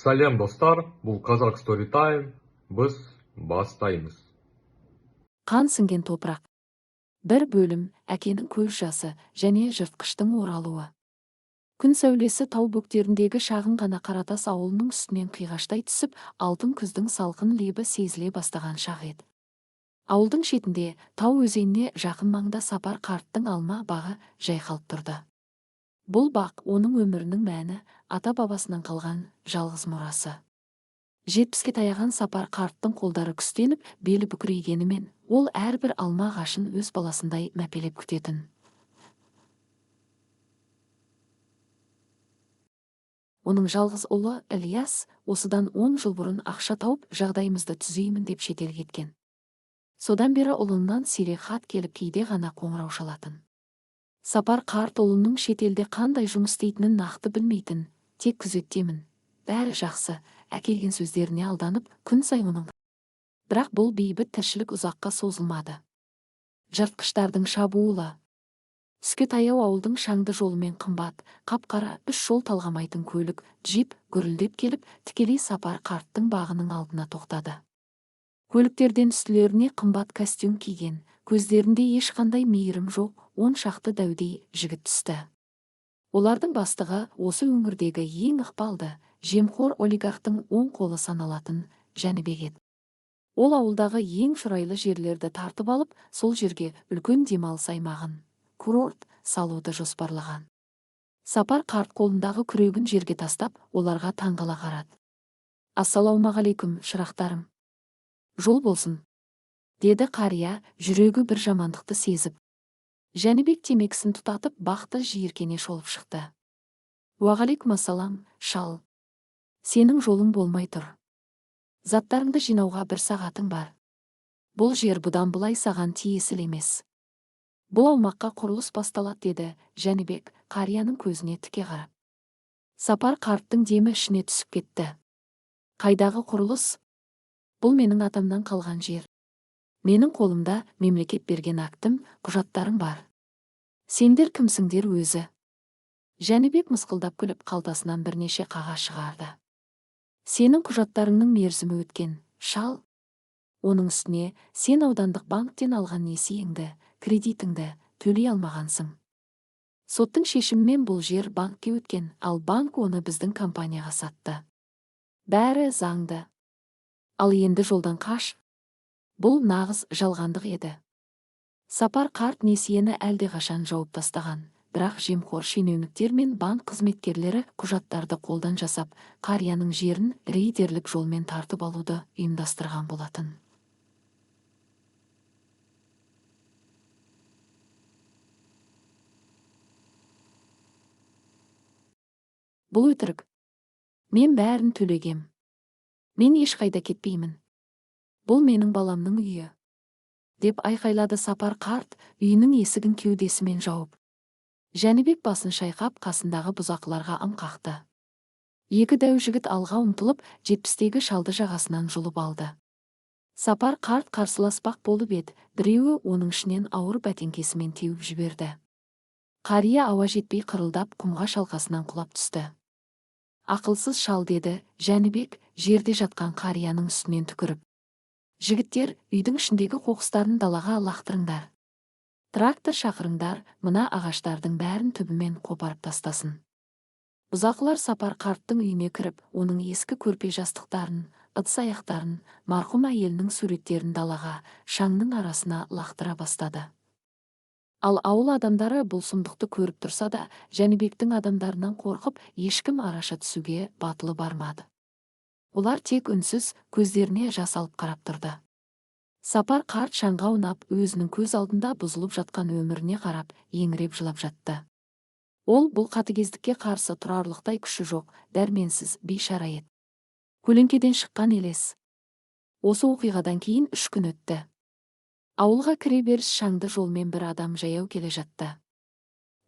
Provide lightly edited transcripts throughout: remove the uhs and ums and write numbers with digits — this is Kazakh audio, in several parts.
Сәлем достар, бұл Қазақ Story Time, біз бастаймыз. Қан сіңген топырақ. Бір бөлім әкенің көз жасы және жыртқыштың оралуы. Күн сәулесі тау бөктеріндегі шағын ғана Қаратас ауылының үстінен қиғаштай түсіп, алтын күздің салқын лебі сезіле бастаған шақ еді. Ауылдың шетінде, тау өзеніне жақын маңда Сапар қарттың алма бағы жайқалып тұрды. Бұл бақ оның өмірінің мәні, ата-бабасынан қалған жалғыз мұрасы. 70-ке таяған Сапар қарттың қолдары күстеніп, белі бүкірейгенімен, ол әрбір алма ағашын өз баласындай мәпелеп күтетін. Оның жалғыз ұлы Ілияс осыдан 10 жыл бұрын ақша тауып, жағдайымызды түзеймін деп шетелге кеткен. Содан бері ұлынан сирек хат келіп, кейде ғана қоңырау шалатын. Сапар қарт ұлының шетелде қандай жұмыс істейтінін нақты білмейтін, тек күзеттемін, бәрі жақсы, әкелген сөздеріне алданып, күн сайын оның. Бірақ бұл бейбіт тіршілік ұзаққа созылмады. Жыртқыштардың шабуылы. Түске таяу ауылдың шаңды жолымен қымбат, қап-қара 3 жол талғамайтын көлік, джип гүрілдеп келіп, тікелей Сапар қарттың бағының алдына тоқтады. Көліктерден үстілеріне қымбат костюм киген, көздерінде ешқандай мейірім жоқ, 10 шақты дәудей жігіт түсті. Олардың бастығы осы өңірдегі ең ықпалды, жемқор олигархтың оң қолы саналатын Жәнібек еді. Ол ауылдағы ең шұрайлы жерлерді тартып алып, сол жерге үлкен демалыс аймағын, курорт салуды жоспарлаған. Сапар қарт қолындағы күрегін жерге тастап, оларға таңғала қарады. Ассалаумағалейкум, шырақтарым. Жол болсын, деді қария, жүрегі бір жамандықты сезіп. Жәнібек темекісін тұтатып, бақты жиіркене шолып шықты. Уағалейкум ассалам, шал. Сенің жолың болмай тұр. Заттарыңды жинауға 1 сағатың бар. Бұл жер бұдан былай саған тиесілі емес. Бұл аумаққа құрылыс басталады, деді Жәнібек, қарияның көзіне тіке қарап. Сапар қарттың демі ішіне түсіп кетті. Қайдағы құрылыс? Бұл менің атамнан қалған жер. Менің қолымда мемлекет берген актым, құжаттарым бар. Сендер кімсіңдер өзі? Жәнібек мысқылдап күліп қалтасынан бірнеше қағаз шығарды. Сенің құжаттарыңның мерзімі өткен, шал. Оның үстіне сен аудандық банктен алған несиеңді, кредитіңді төлей алмағансың. Соттың шешімімен бұл жер банкке өткен, ал банк оны біздің компанияға сатты. Бәрі заңды. Ал енді жолдан қаш. Бұл нағыз жалғандық еді. Сапар қарт несиені әлдеқашан жауып тастаған, бірақ жемқор шенеуніктер мен банк қызметкерлері құжаттарды қолдан жасап, қарияның жерін рейдерлік жолмен тартып алуды ұйымдастырған болатын. Бұл өтірік. Мен бәрін төлегем. Мен ешқайда кетпеймін. Бұл менің баламның үйі. Деп айқайлады Сапар қарт, үйінің есігін кеудесімен жауып. Жәнібек басын шайқап, қасындағы бұзақыларға ым қақты. Екі дәу жігіт алға ұмтылып, 70-тегі шалды жағасынан жұлып алды. Сапар қарт қарсыласпақ болып еді, біреуі оның ішінен ауыр бәтеңкесімен теуіп жіберді. Қария ауа жетпей қырылдап, құмға шалқасынан құлап түсті. Ақылсыз шал, деді Жәнібек, жерде жатқан қарияның үстінен түкіріп. Жігіттер, үйдің ішіндегі қоқыстарын далаға лақтырыңдар. Трактор шақырыңдар, мына ағаштардың бәрін түбімен қопарып тастасын. Бұзақылар Сапар қарттың үйіне кіріп, оның ескі көрпе жастықтарын, ыдыс аяқтарын, марқұм әйелінің суреттерін далаға, шаңның арасына лақтыра бастады. Ал ауыл адамдары бұл сұмдықты көріп тұрса да, Жәнібектің адамдарынан қорқып, ешкім араша түсуге батылы бармады. Олар тек үнсіз, көздеріне жас алып қарап тұрды. Сапар қарт шаңға аунап, өзінің көз алдында бұзылып жатқан өміріне қарап, еңіреп жылап жатты. Ол бұл қатыгездікке қарсы тұрарлықтай күші жоқ, дәрменсіз, бейшара еді. Көлеңкеден шыққан елес. Осы оқиғадан кейін 3 күн өтті. Ауылға кіре беріс шаңды жолмен бір адам жаяу келе жатты.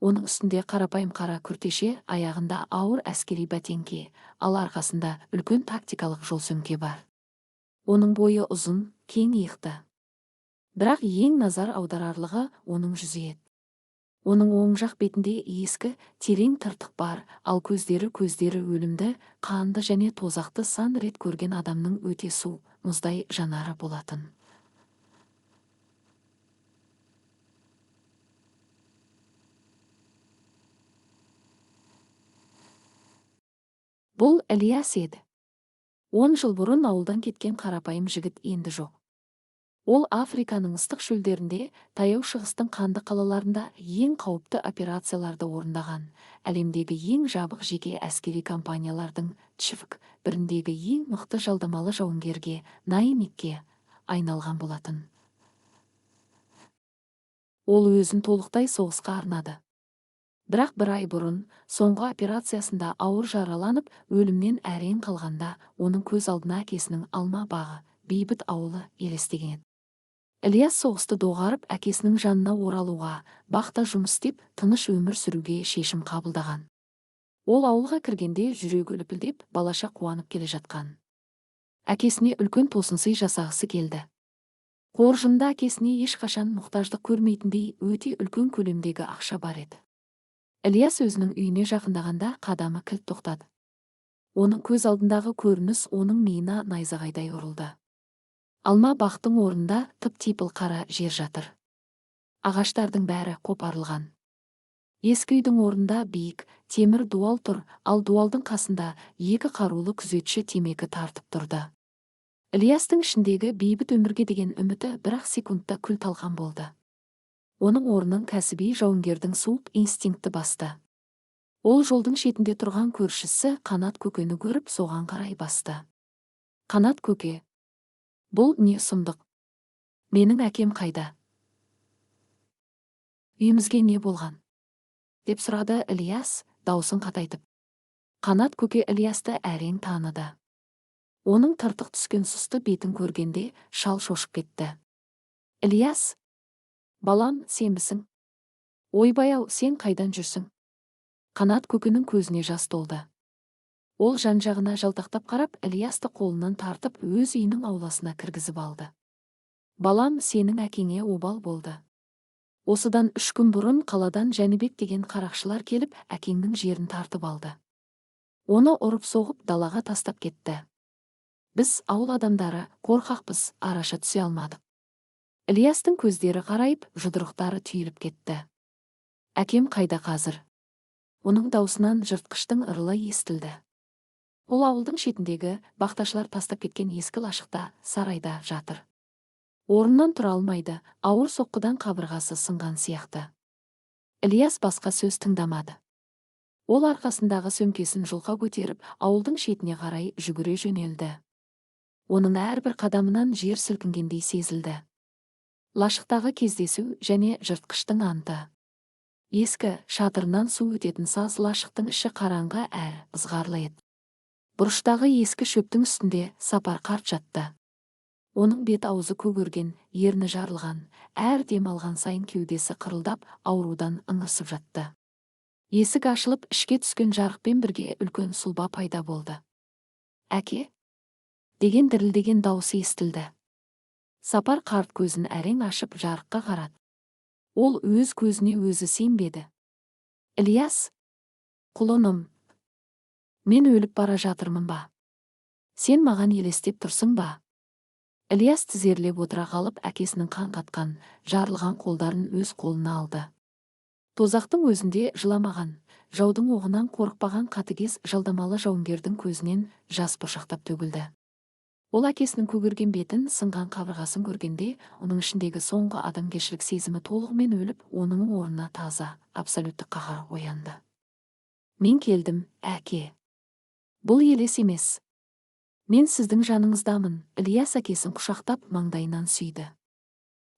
Оның үстінде қарапайым қара күртеше, аяғында ауыр әскери бәтеңке, ал арқасында үлкен тактикалық жол сөмке бар. Оның бойы ұзын, кең иықты. Бірақ ең назар аударарлығы оның жүзі еді. Оның оң жақ бетінде ескі, терең тыртық бар, ал көздері өлімді, қанды және тозақты сан рет көрген адамның өте су, мұздай жанары болатын. Бұл Ілияс еді. 10 жыл бұрын ауылдан кеткен қарапайым жігіт енді жоқ. Ол Африканың ыстық шөлдерінде, таяу шығыстың қанды қалаларында ең қауіпті операцияларды орындаған, әлемдегі ең жабық жеке әскери компаниялардың ЧВК біріндегі ең мықты жалдамалы жауынгерге, наимикке айналған болатын. Ол өзін толықтай соғысқа арнады. Бірақ бір ай бұрын, соңғы операциясында ауыр жараланып, өлімнен әрең қалғанда, оның көз алдына әкесінің алма бағы, бейбіт ауылы елестеген. Ілияс соғысты доғарып, әкесінің жанына оралуға, бақта жұмыс істеп, тыныш өмір сүруге шешім қабылдаған. Ол ауылға кіргенде жүрегі лүпілдеп, балаша қуанып келе жатқан. Әкесіне үлкен тосынсый жасағысы келді. Қоржында әкесіне ешқашан мұқтаждық көрмейтіндей өте үлкен көлемдегі ақша бар еді. Ілияс өзінің үйіне жақындағанда қадамы кілт тоқтады. Оның көз алдындағы көрініс оның миына найзағайдай ұрылды. Алма бақтың орнында тып-типыл қара жер жатыр. Ағаштардың бәрі қопарылған. Ескі үйдің орнында биік, темір дуал тұр, ал дуалдың қасында екі қарулы күзетші темекі тартып тұрды. Ілиястың ішіндегі бейбіт өмірге деген үміті бір-ақ секундта күл талқан болды. Оның орнын кәсіби жауынгердің суық инстинкті басты. Ол жолдың шетінде тұрған көршісі Қанат көкені көріп соған қарай басты. Қанат көке, бұл не сұмдық? Менің әкем қайда? Үйімізге не болған? Деп сұрады Ілияс, даусын қатайтып. Қанат көке Ілиясты әрең таныды. Оның тыртық түскен сұсты бетін көргенде шал шошып кетті. Ілияс, балам, сенбісің? Ойбай-ау, сен қайдан жүрсің? Қанат көкенің көзіне жас толды. Ол жан-жағына жалтақтап қарап, Ілиясты қолынан тартып, өз үйінің ауласына кіргізіп алды. Балам, сенің әкеңе обал болды. Осыдан 3 күн бұрын қаладан Жәнібек деген қарақшылар келіп, әкеңнің жерін тартып алды. Оны ұрып-соғып далаға тастап кетті. Біз, ауыл адамдары, қорқақпыз, араша түсе алмадық. Ілиястың көздері қарайып, жұдырықтары түйіліп кетті. Әкем қайда қазір? Оның даусынан жыртқыштың ырылы естілді. Ол ауылдың шетіндегі бақташылар тастап кеткен ескі лашықта, сарайда жатыр. Орнынан тұра алмайды, ауыр соққыдан қабырғасы сынған сияқты. Ілияс басқа сөз тыңдамады. Ол арқасындағы сөмкесін жұлқа көтеріп, ауылдың шетіне қарай жүгіре жөнелді. Оның әрбір қадамынан жер сілкінгендей сезілді. Лашықтағы кездесу және жыртқыштың анты. Ескі, шатырынан су өтетін саз лашықтың іші қараңғы әрі ызғарлы еді. Бұрыштағы ескі шөптің үстінде Сапар қарт жатты. Оның бет аузы көгерген, ерні жарылған, әр дем алған сайын кеудесі қырылдап, аурудан ыңырсып жатты. Есік ашылып, ішке түскен жарықпен бірге үлкен сұлба пайда болды. Әке? Деген дірілдеген дауысы естілді. Сапар қарт көзін әрең ашып жарыққа қарады. Ол өз көзіне өзі сенбеді. Ілияс, құлыным, мен өліп бара жатырмын ба? Сен маған елестеп тұрсың ба? Ілияс тізерлеп отыра қалып, әкесінің қан қатқан, жарылған қолдарын өз қолына алды. Тозақтың өзінде жыламаған, жаудың оғынан қорықпаған қатыгез жалдамалы жауынгердің көзінен жас бұршақтап төгілді. Ол әкесінің көгерген бетін, сынған қабырғасын көргенде, оның ішіндегі соңғы адамгершілік сезімі толығымен өліп, оның орнына таза, абсолютті қаһар оянды. Мен келдім, әке. Бұл елес емес. Мен сіздің жаныңыздамын. Ілияс әкесін құшақтап маңдайынан сүйді.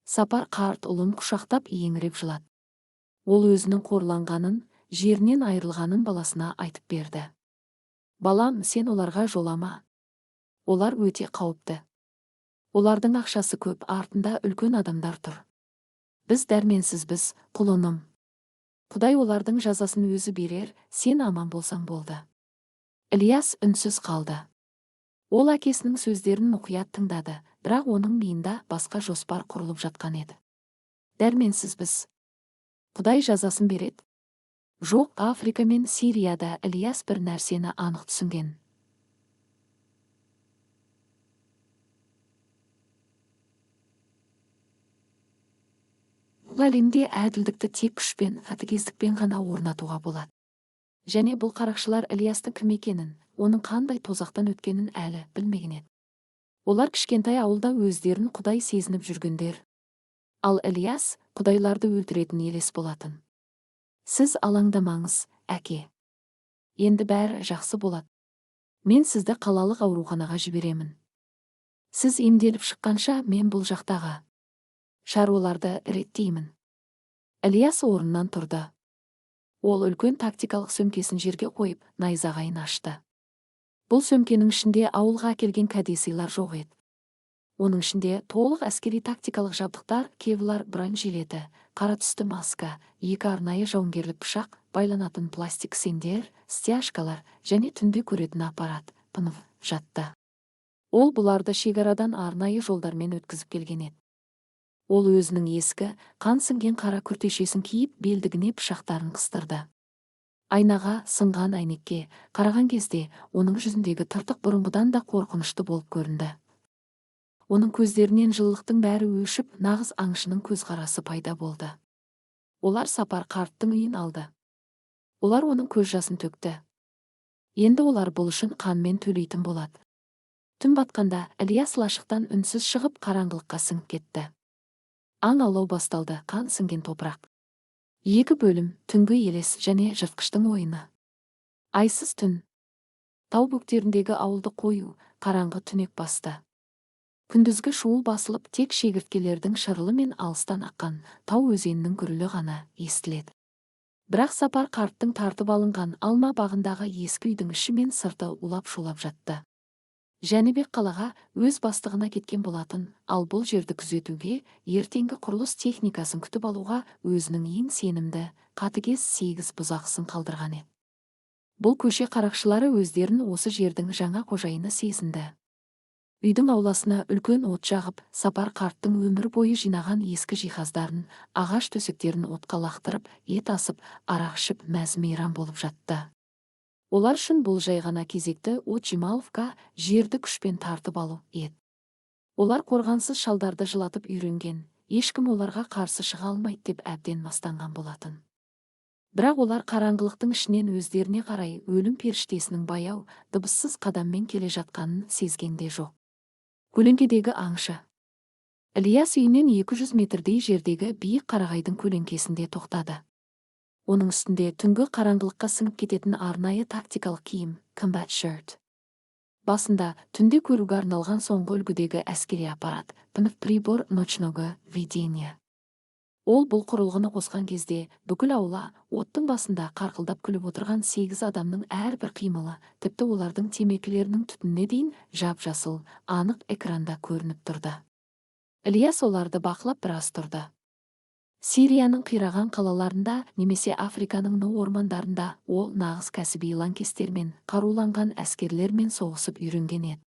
Сапар қарт ұлын құшақтап еңіреп жылады. Ол өзінің қорланғанын, жерінен айырылғанын баласына айтып берді. Балам, сен оларға жолама. Олар өте қауіпті. Олардың ақшасы көп, артында үлкен адамдар тұр. Біз дәрменсізбіз, құлыным. Құдай олардың жазасын өзі берер, сен аман болсаң болды. Ілияс үнсіз қалды. Ол әкесінің сөздерін мұқият тыңдады, бірақ оның миында басқа жоспар құрылып жатқан еді. Дәрменсізбіз. Құдай жазасын береді. Жоқ, Африка мен Сирияда Ильяс бір нәрсені анық түсінген. Бұл әлемде әділдікті тек күшпен, қатыгездікпен ғана орнатуға болады. Және бұл қарақшылар Ильястың кім екенін, оның қандай тозақтан өткенін әлі білмеген еді. Олар кішкентай ауылда өздерін құдай сезініп жүргендер. Ал Ильяс құдайларды өлтіретін елес болатын. Сіз алаңдамаңыз, әке. Енді бәрі жақсы болады. Мен сізді қалалық ауруханаға жіберемін. Сіз емделіп шыққанша мен бұл жақтаға шаруаларды реттеймін. Ильяс орнынан тұрды. Ол үлкен тактикалық сөмкесін жерге қойып, найзағайын ашты. Бұл сөмкенің ішінде ауылға келген кәдесыйлар жоқ еді. Оның ішінде толық әскери тактикалық жабдықтар, кевлар бронежилеті, қара түсті маска, 2 арнайы жауынгерлік пышақ, байланатын пластик кісендер, стяжкалар және түнде көретін аппарат, пынып жатты. Ол бұларды шекарадан арнайы жолдармен өткізіп келген еді. Ол өзінің ескі, қан сіңген қара күртешесін киіп, белдігіне пышақтарын қыстырды. Айнаға, сынған әйнекке қараған кезде оның жүзіндегі тыртық бұрынғыдан да қорқынышты болып көрінді. Оның көздерінен жылылықтың бәрі өшіп, нағыз аңшының көзқарасы пайда болды. Олар Сапар қарттың үйін алды. Олар оның көз жасын төкті. Енді олар бұл үшін қанмен төлейтін болады. Түн батқанда Ильяс лашықтан үнсіз шығып қараңғылыққа сіңіп кетті. Аң аулау басталды, қан сіңген топырақ. 2 бөлім, түнгі елес және жыртқыштың ойыны. Айсыз түн. Тау бөктеріндегі ауылды қою, қараңғы түнек басты. Күндізгі шуыл басылып, тек шегірткелердің шырылы мен алыстан аққан тау өзенінің гүрілі ғана естіледі. Бірақ Сапар қарттың тартып алынған алма бағындағы ескі үйдің іші мен сырты улап-шулап жатты. Жәнібек қалаға өз бастығына кеткен болатын, ал бұл жерді күзетуге, ертеңгі құрылыс техникасын күтіп алуға өзінің ең сенімді, қатыгез 8 бұзақысын қалдырған еді. Бұл көше қарақшылары өздерін осы жердің жаңа қожайыны сезінді. Үйдің ауласына үлкен от жағып, Сапар қарттың өмір бойы жинаған ескі жиһаздарын, ағаш төсектерін отқа лақтырып, ет асып, арақ ішіп мәз-мейрам болып жатты. Олар үшін бұл жай ғана кезекті Отжималовка жерді күшпен тартып алу еді. Олар қорғансыз шалдарды жылатып үйренген, ешкім оларға қарсы шыға алмайды деп әбден мастанған болатын. Бірақ олар қараңғылықтың ішінен өздеріне қарай өлім періштесінің баяу, дыбыссыз қадаммен келе жатқанын сезгенде жоқ. Көлеңкедегі аңшы. Ильяс үйінен 200 метрдей жердегі биік қарағайдың көлеңкесінде тоқтады. Оның үстінде түнгі қараңғылыққа сіңіп кететін арнайы тактикалық киім, combat shirt. Басында түнде көруге арналған соңғы үлгідегі әскери аппарат, прибор ночного видения. Ол бұл құрылғыны қосқан кезде бүкіл аула, оттың басында қарқылдап күліп отырған 8 адамның әрбір қимылы, тіпті олардың темекілерінің түтініне дейін жап-жасыл, анық экранда көрініп тұрды. Ильяс оларды бақылап біраз тұрды. Сирияның қираған қалаларында немесе Африканың ну ормандарында ол нағыз кәсіби лаңкестермен, қаруланған әскерлермен соғысып үйренген еді.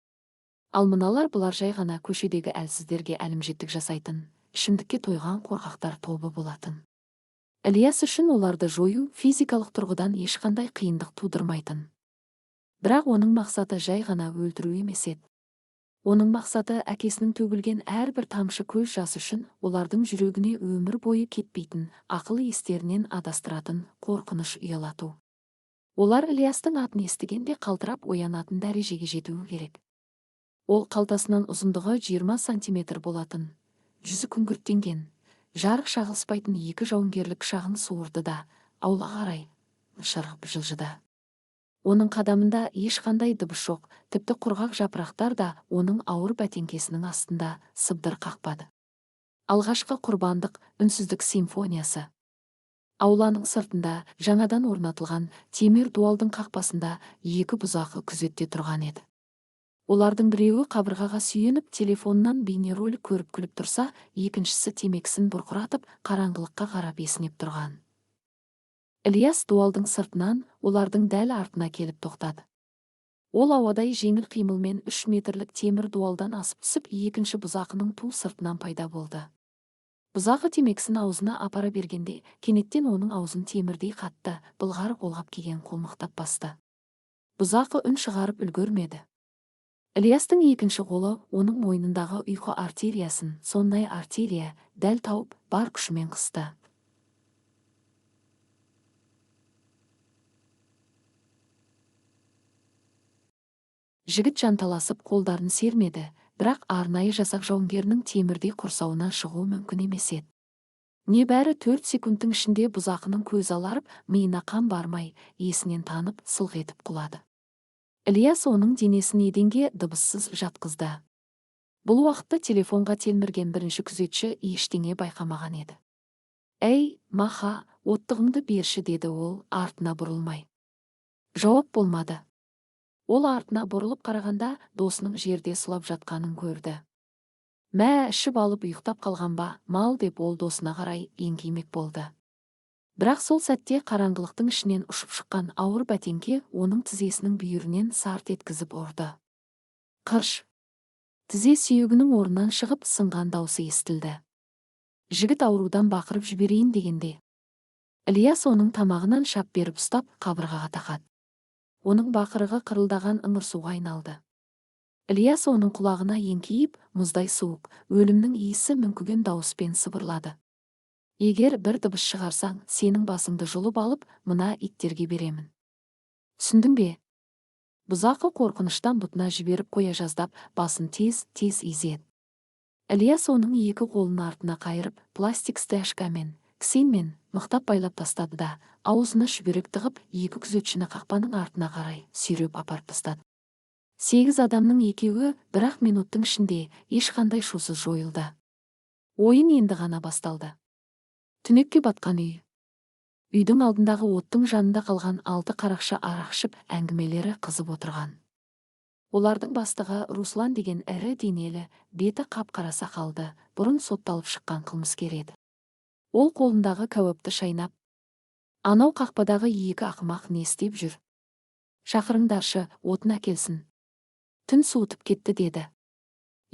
Ал мыналар бұлар жай ғана көшедегі әлсіздерге әлімжеттік жасайтын, ішімдікке тойған қорқақтар тобы болатын. Ильяс үшін оларды жою физикалық тұрғыдан ешқандай қиындық тудырмайтын. Бірақ оның мақсаты жай ғана өлтіру емес еді. Оның мақсаты әкесінің төгілген әрбір тамшы көз жасы үшін олардың жүрегіне өмір бойы кетпейтін, ақыл естерінен адастыратын қорқыныш ұялату. Олар Ильястың атын естігенде қалтырап оянатын дәрежеге жетуі керек. Ол қалтасынан ұзындығы 20 сантиметр болатын, жүзі күңгірттенген, жарық шағылыспайтын 2 жауынгерлік шағын суырды да, аула қарай шырғып жылжыды. Оның қадамында ешқандай дыбыс жоқ, тіпті құрғақ жапырақтар да оның ауыр бәтеңкесінің астында сыбдыр қақпады. Алғашқы құрбандық үнсіздік симфониясы. Ауланың сыртында жаңадан орнатылған темір дуалдың қақпасында 2 бұзақы күзетте тұрған еді. Олардың біреуі қабырғаға сүйеніп телефоннан бейнеролик көріп күліп тұрса, екіншісі темекісін бұрқыратып қараңғылыққа қарап есінеп тұрған. Ильяс дуалдың сыртынан олардың дәл артына келіп тоқтады. Ол ауадай жеңіл қимылмен 3 метрлік темір дуалдан асып түсіп, екінші бұзақының ту сыртынан пайда болды. Бұзақы темекісін аузына апара бергенде, кенеттен оның аузын темірдей қатты, былғары қолғап киген қолмықтап басты. Бұзақы үн шығарып үлгермеді. Ілиястың екінші қолы оның мойнындағы ұйқы артериясын, сондай артерия, дәл тауып, бар күшімен қысты. Жігіт жанталасып қолдарын сермеді, бірақ арнайы жасақ жауынгерінің темірдей құрсауынан шығуы мүмкін емес еді. Небәрі 4 секундтың ішінде бұзақының көз аларып, миына қан бармай, есінен танып, сылқ етіп құлады. Ілияс оның денесін еденге дыбыссыз жатқызды. Бұл уақытта телефонға телмірген бірінші күзетші ештеңе байқамаған еді. «Әй, Маха, оттығыңды берші», деді ол, артына бұрылмай. Жауап болмады. Ол артына бұрылып қарағанда досының жерде сұлап жатқанын көрді. «Мә, ішіп алып ұйықтап қалған ба, мал», деп ол досына қарай еңкеймек болды. Бірақ сол сәтте қараңғылықтың ішінен ұшып шыққан ауыр бәтеңке оның тізесінің бүйірінен сарт еткізіп ұрды. Қырш! Тізе сүйегінің орнынан шығып сынған даусы естілді. Жігіт аурудан бақырып жіберейін дегенде, Ілияс оның тамағынан шап беріп ұстап қабырғаға тақады. Оның бақырығы қырылдаған ыңырсуға айналды. Ілияс оның құлағына еңкейіп, мұздай суық, өлімнің иісі мүңкіген дауыспен сыбырлады. «Егер бір дыбыс шығарсаң, сенің басыңды жұлып алып, мына иттерге беремін. Түсіндің бе?» Бұзақы қорқыныштан бұтына жіберіп қоя жаздап, басын тез изеді. Ілияс оның екі қолын артына қайырып, пластик стяжкамен, кісенмен мықтап байлап тастады да, аузына шүберек тығып, екі күзетшіні қақпаның артына қарай сүйреп апарып тастады. 8 адамның екеуі бір-ақ минуттың ішінде ешқандай шусыз жойылды. Ойын енді ғана басталды. Түнекке батқан үй. Үйдің алдындағы оттың жанында қалған 6 қарақшы арақ ішіп әңгімелері қызып отырған. Олардың бастығы Руслан деген ірі денелі, беті қап-қара сақалды, бұрын сотталып шыққан қылмыскер еді. Ол қолындағы кәуапты шайнап, «Анау қақпадағы екі ақымақ не істеп жүр? Шақырыңдаршы, отын әкелсін. Түн суытып кетті», деді.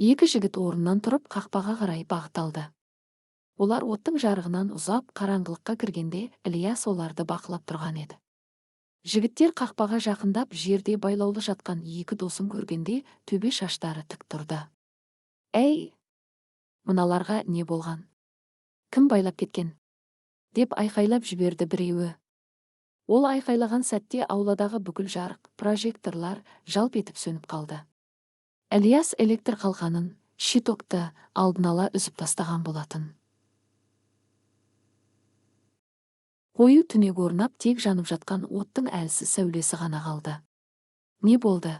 Екі жігіт орнынан тұрып қақпаға қарай бағыт алды. Олар оттың жарығынан ұзап қараңғылыққа кіргенде Ілияс оларды бақылап тұрған еді. Жігіттер қақпаға жақындап жерде байлаулы жатқан екі досын көргенде төбе шаштары тік тұрды. «Әй, мыналарға не болған? Кім байлап кеткен?» деп айқайлап жіберді біреуі. Ол айқайлаған сәтте ауладағы бүкіл жарық, прожекторлар жалп етіп сөніп қалды. Ілияс электр қалқанын, щитокты алдын ала үзіп тастаған болатын. Қою түнек орнап, тек жанып жатқан оттың әлсіз сәулесі ғана қалды. Не болды?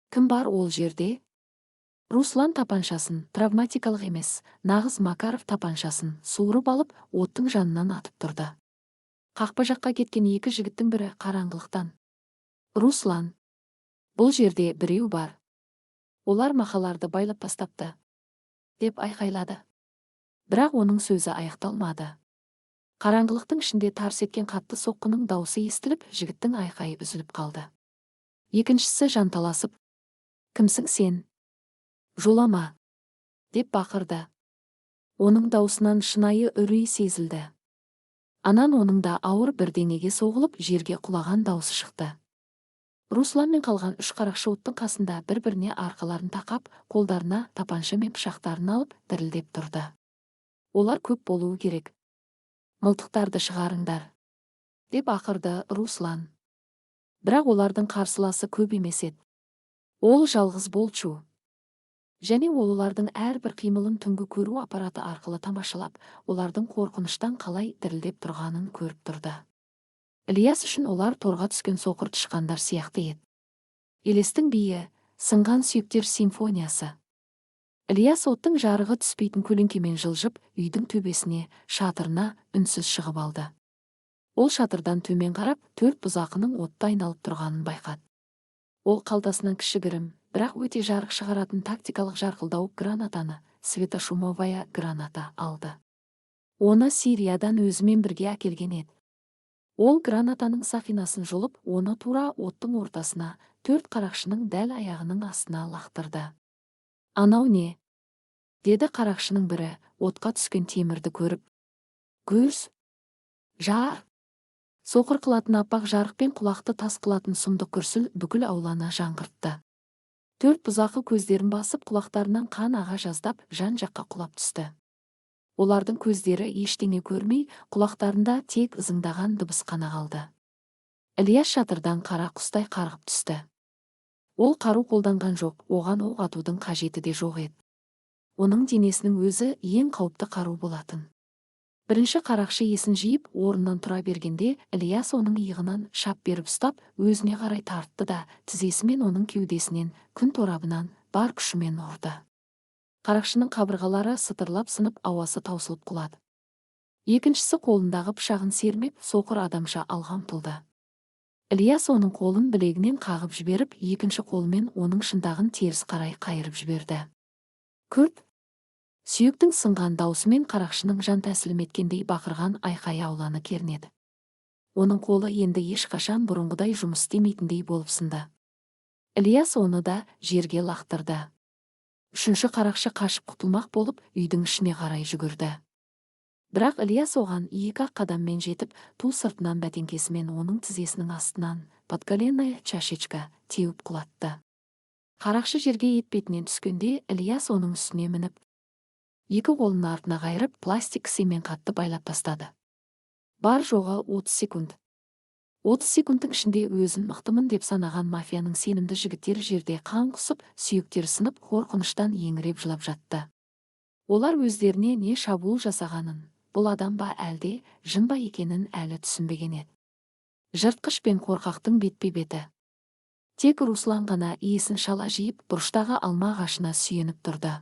Кім бар ол жерде? Руслан тапаншасын, травматикалық емес, нағыз Макаров тапаншасын суырып алып, оттың жанынан атып тұрды. Қақпа жаққа кеткен екі жігіттің бірі қараңғылықтан: «Руслан, бұл жерде біреу бар. Олар Махаларды байлап тастапты», деп айқайлады. Бірақ оның сөзі аяқталмады. Қараңғылықтың ішінде тарс еткен қатты соққының даусы естіліп, жігіттің айқайы үзіліп қалды. Екіншісі жанталасып: «Кімсің сен? Жолама», деп бақырды. Оның даусынан шынайы үрей сезілді. Анан оның да ауыр бірдеңеге соғылып, жерге құлаған даусы шықты. Руслан мен қалған 3 қарақшы оттың қасында бір-біріне арқаларын тақап, қолдарына тапанша мен пышақтарын алып, дірілдеп тұрды. Олар көп болуы керек. «Мылтықтарды шығарыңдар», деп ақырды Руслан. Бірақ олардың қарсыласы көп емес еді. Ол жалғыз болчу. Және олардың әрбір қимылын түнгі көру аппараты арқылы тамашалап, олардың қорқыныштан қалай дірілдеп тұрғанын көріп тұрды. Ілияс үшін олар торға түскен соқыр тышқандар сияқты еді. Елестің биі, сынған сүйектер симфониясы. Ілияс оттың жарығы түспейтін көлеңкемен жылжып, үйдің төбесіне, шатырына үнсіз шығып алды. Ол шатырдан төмен қарап, 4 бұзақының отты айналып тұрғанын байқады. Ол қалтасынан кішігірім, бірақ өте жарық шығаратын тактикалық жарқылдау гранатаны, светошумовая граната алды. Оны Сириядан өзімен бірге әкелген еді. Ол гранатаның сақинасын жұлып, оны тура оттың ортасына, 4 қарақшының дәл аяғының астына лақтырды. «Анау не?» деді қарақшының бірі, отқа түскен темірді көріп. Көз, жар. Соқыр қылатын аппақ жарық пен құлақты тас қылатын сұмдық күрсіл бүкіл ауланы жаңғыртты. Төрт бұзақы көздерін басып, құлақтарынан қан аға жаздап, жан-жаққа құлап түсті. Олардың көздері ештеңе көрмей, құлақтарында тек ызыңдаған дыбыс қана қалды. Ілияс шатырдан қара құстай қарғып түсті. Ол қару қолданған жоқ, оған оқ атудың қажеті де жоқ еді. Оның денесінің өзі ең қауіпті қару болатын. Бірінші қарақшы есін жиып, орнынан тұра бергенде, Ілияс оның иығынан шап беріп ұстап, өзіне қарай тартты да, тізесімен оның кеудесінен, күн торабынан бар күшімен ұрды. Қарақшының қабырғалары сытырлап сынып, ауасы таусылып құлады. Екіншісі қолындағы пышағын сермеп, соқыр адамша алға ұмтылды. Ілияс оның қолын білегінен қағып жіберіп, екінші қолымен оның шындағын теріс қарай қайырып жіберді. Күрт! Сүйектің сынған даусымен қарақшының жан тәсілім еткендей бақырған айқайы ауланы кернеді. Оның қолы енді ешқашан бұрынғыдай жұмыс істемейтіндей болып сынды. Ілияс оны да жерге лақтырды. Үшінші қарақшы қашып құтылмақ болып, үйдің ішіне қарай жүгірді. Бірақ Ілияс оған 2 қадаммен жетіп, ту сыртынан бәтеңкесімен оның тізесінің астынан подколенная чашечка теуіп құлатты. Қарақшы жерге етпетінен түскенде, Ілияс оның үстіне мініп, 2 қолын артына қайырып, пластик кісемен қатты байлап тастады. Бар жоғы 30 секунд. 30 секундтың ішінде өзін мықтымын деп санаған мафияның сенімді жігіттері жерде қан құсып, сүйектері сынып, қорқыныштан еңіреп жылап жатты. Олар өздеріне не шабуыл жасағанын, бұл адам ба әлде жын ба екенін әлі түсінбеген еді. Жыртқыш пен қорқақтың бетпе-беті. Тек Руслан ғана иесін шала жиып, бұрыштағы алма ағашына сүйеніп тұрды.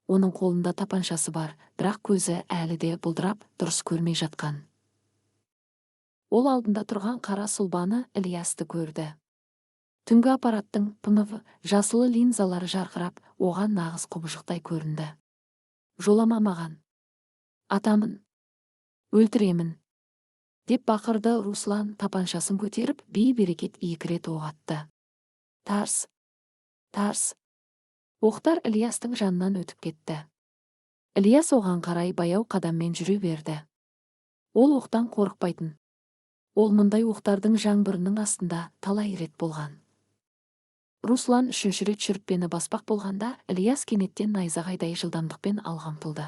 Оның қолында тапаншасы бар, бірақ көзі әлі де бұлдырап, дұрыс көрмей жатқан. Ол алдында тұрған қара сұлбаны Ілиясты көрді. Түнгі аппараттың ПНВ жасылы линзалары жарқырап, оған нағыз құбыжықтай көрінді. Жолама маған. Атамын. Өлтіремін. Деп бақырды Руслан, тапаншасын көтеріп, бей-берекет 2 рет оқ атты. Тарс. Тарс. Оқтар Ілиястың жанынан өтіп кетті. Ілияс оған қарай баяу қадаммен жүре берді. Ол оқтан қорықпайтын. Ол мұндай оқтардың жаңбырының астында талай рет болған. Руслан 3-ші рет шүріппені баспақ болғанда, Ілияс кенеттен найзағайдай жылдамдықпен алға ұмтылды.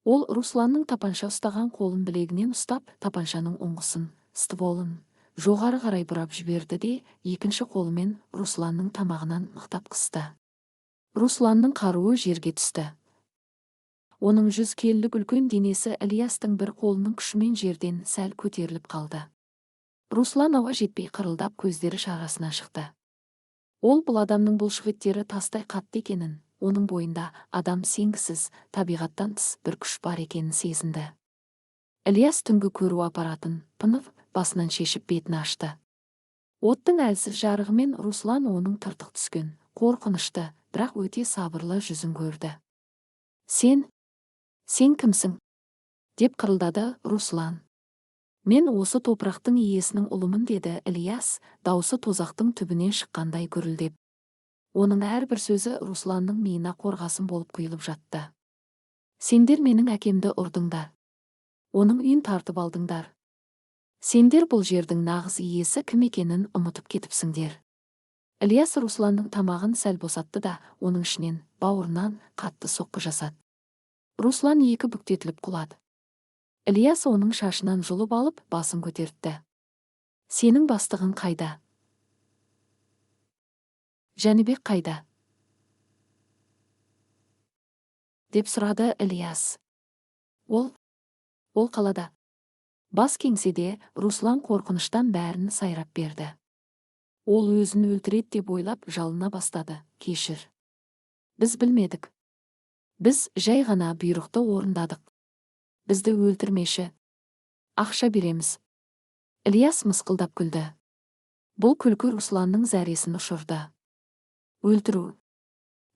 Ол Русланның тапанша ұстаған қолын білегінен ұстап, тапаншаның ұңғысын, стволын жоғары қарай бұрап жіберді де, екінші қолымен Русланның тамағынан мықтап қысты. Русланның қаруы жерге түсті. Оның 100 келілік үлкен денесі Ілиястың бір қолының күшімен жерден сәл көтеріліп қалды. Руслан ауа жетпей қырылдап, көздері шарасына шықты. Ол бұл адамның бұлшық еттері тастай қатты екенін, оның бойында адам сенгісіз, табиғаттан тыс бір күш бар екенін сезінді. Ілияс түнгі көру аппаратын ПНВ басынан шешіп бетін ашты. Оттың әлсіз жарығымен Руслан оның тыртық түскен, қорқынышты, бірақ өте сабырлы жүзін көрді. Сен кімсің? Деп қырылдады Руслан. Мен осы топырақтың иесінің ұлымын, деді Ілияс, даусы тозақтың түбінен шыққандай гүрілдеп. Оның әрбір сөзі Русланның миына қорғасын болып құйылып жатты. Сендер менің әкемді ұрдыңдар. Оның үйін тартып алдыңдар. Сендер бұл жердің нағыз иесі кім екенін ұмытып кетіпсіңдер. Ілияс Русланның тамағын сәл босатты да, оның ішінен, бауырынан қатты соққы жасады. Руслан 2 бүктетіліп құлады. Ілияс оның шашынан жұлып алып, басын көтертті. Сенің бастығың қайда? Жәнібек қайда? Деп сұрады Ілияс. Ол қалада. Бас кеңседе Руслан қорқыныштан бәрін сайрап берді. Ол өзін өлтіреді деп ойлап жалына бастады. Кешір. Біз білмедік. Біз жай ғана бұйрықты орындадық. Бізді өлтірмеші. Ақша береміз. Ілияс мысқылдап күлді. Бұл күлкі Русланның зәресін ұшырды. Өлтіру.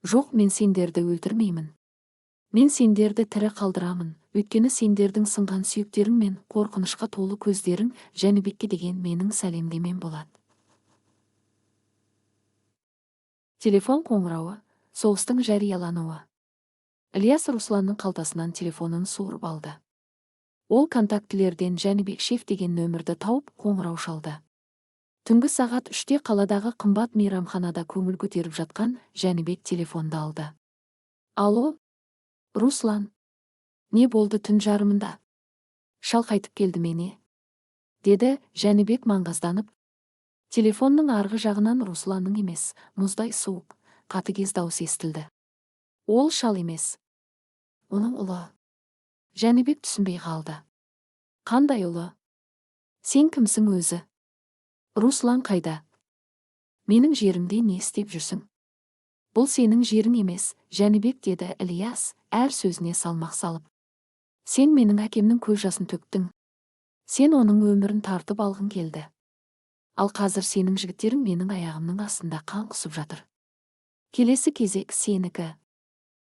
Жоқ, мен сендерді өлтірмеймін. Мен сендерді тірі қалдырамын. Өйткені сендердің сынған сүйектерің мен қорқынышқа толы көздерің Жәнібекке деген менің сәлемдемем болады. Телефон қоңырауы, соғыстың жариялануы. Ильяс Русланның қалтасынан телефонын суырып алды. Ол контактілерден Жәнібек шеф деген нөмірді тауып қоңырау шалды. Түнгі сағат 3-те қаладағы қымбат мейрамханада көңіл көтеріп жатқан Жәнібек телефонды алды. Алло, Руслан. Не болды түн жарымында? Шал қайтып келді мене? Деді Жәнібек маңғазданып. Телефонның арғы жағынан Русланның емес, мұздай суық, қатыгез дауыс естілді. Ол шал емес. Оның ұлы. Жәнібек түсінбей қалды. Қандай ұлы? Сен кімсің өзі? Руслан қайда? Менің жерімде не істеп жүрсің? Бұл сенің жерің емес, Жәнібек, деді Ильяс, әр сөзіне салмақ салып. Сен менің әкемнің көз жасын төктің. Сен оның өмірін тартып алғың келді. Ал қазір сенің жігіттерің менің аяғымның астында қан құсып жатыр. Келесі кезек сенікі.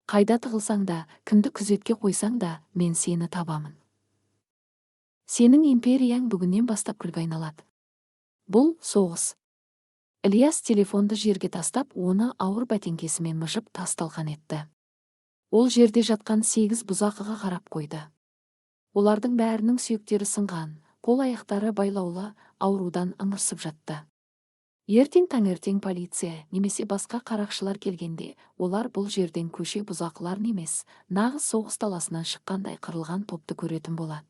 Қайда тығылсаң да, кімді күзетке қойсаң да, мен сені табамын. Сенің империяң бүгіннен бастап күлге айналады. Бұл соғыс. Ильяс телефонды жерге тастап, оны ауыр бәтеңкесімен мыжып тасталған етті. Ол жерде жатқан 8 бұзақыға қарап қойды. Олардың бәрінің сүйектері сынған, қол-аяқтары байлаулы, аурудан ыңырсып жатты. Ертең таңертең полиция немесе басқа қарақшылар келгенде, олар бұл жерден көше бұзақылар емес, нағыз соғыс даласынан шыққандай қырылған топты көретін болады.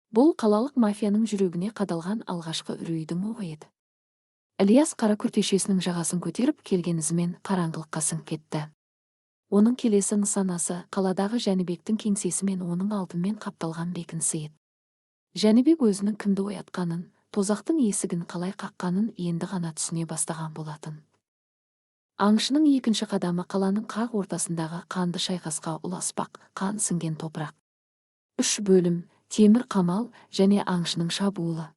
Бұл қалалық мафияның жүрегіне қадалған алғашқы үрейдің оғы еді. Ильяс қара күртешесінің жағасын көтеріп келген ізімен қараңғылыққа сіңіп кетті. Оның келесі нысанасы қаладағы Жәнібектің кеңсесі мен оның алдымен қапталған бекінісі еді. Жәнібек өзінің кімді оятқанын, тозақтың есігін қалай қаққанын енді ғана түсіне бастаған болатын. Аңшының екінші қадамы қаланың қақ ортасындағы қанды шайқасқа ұласпақ, қан сіңген топырақ. 3 бөлім, темір қамал және аңшының шабуылы.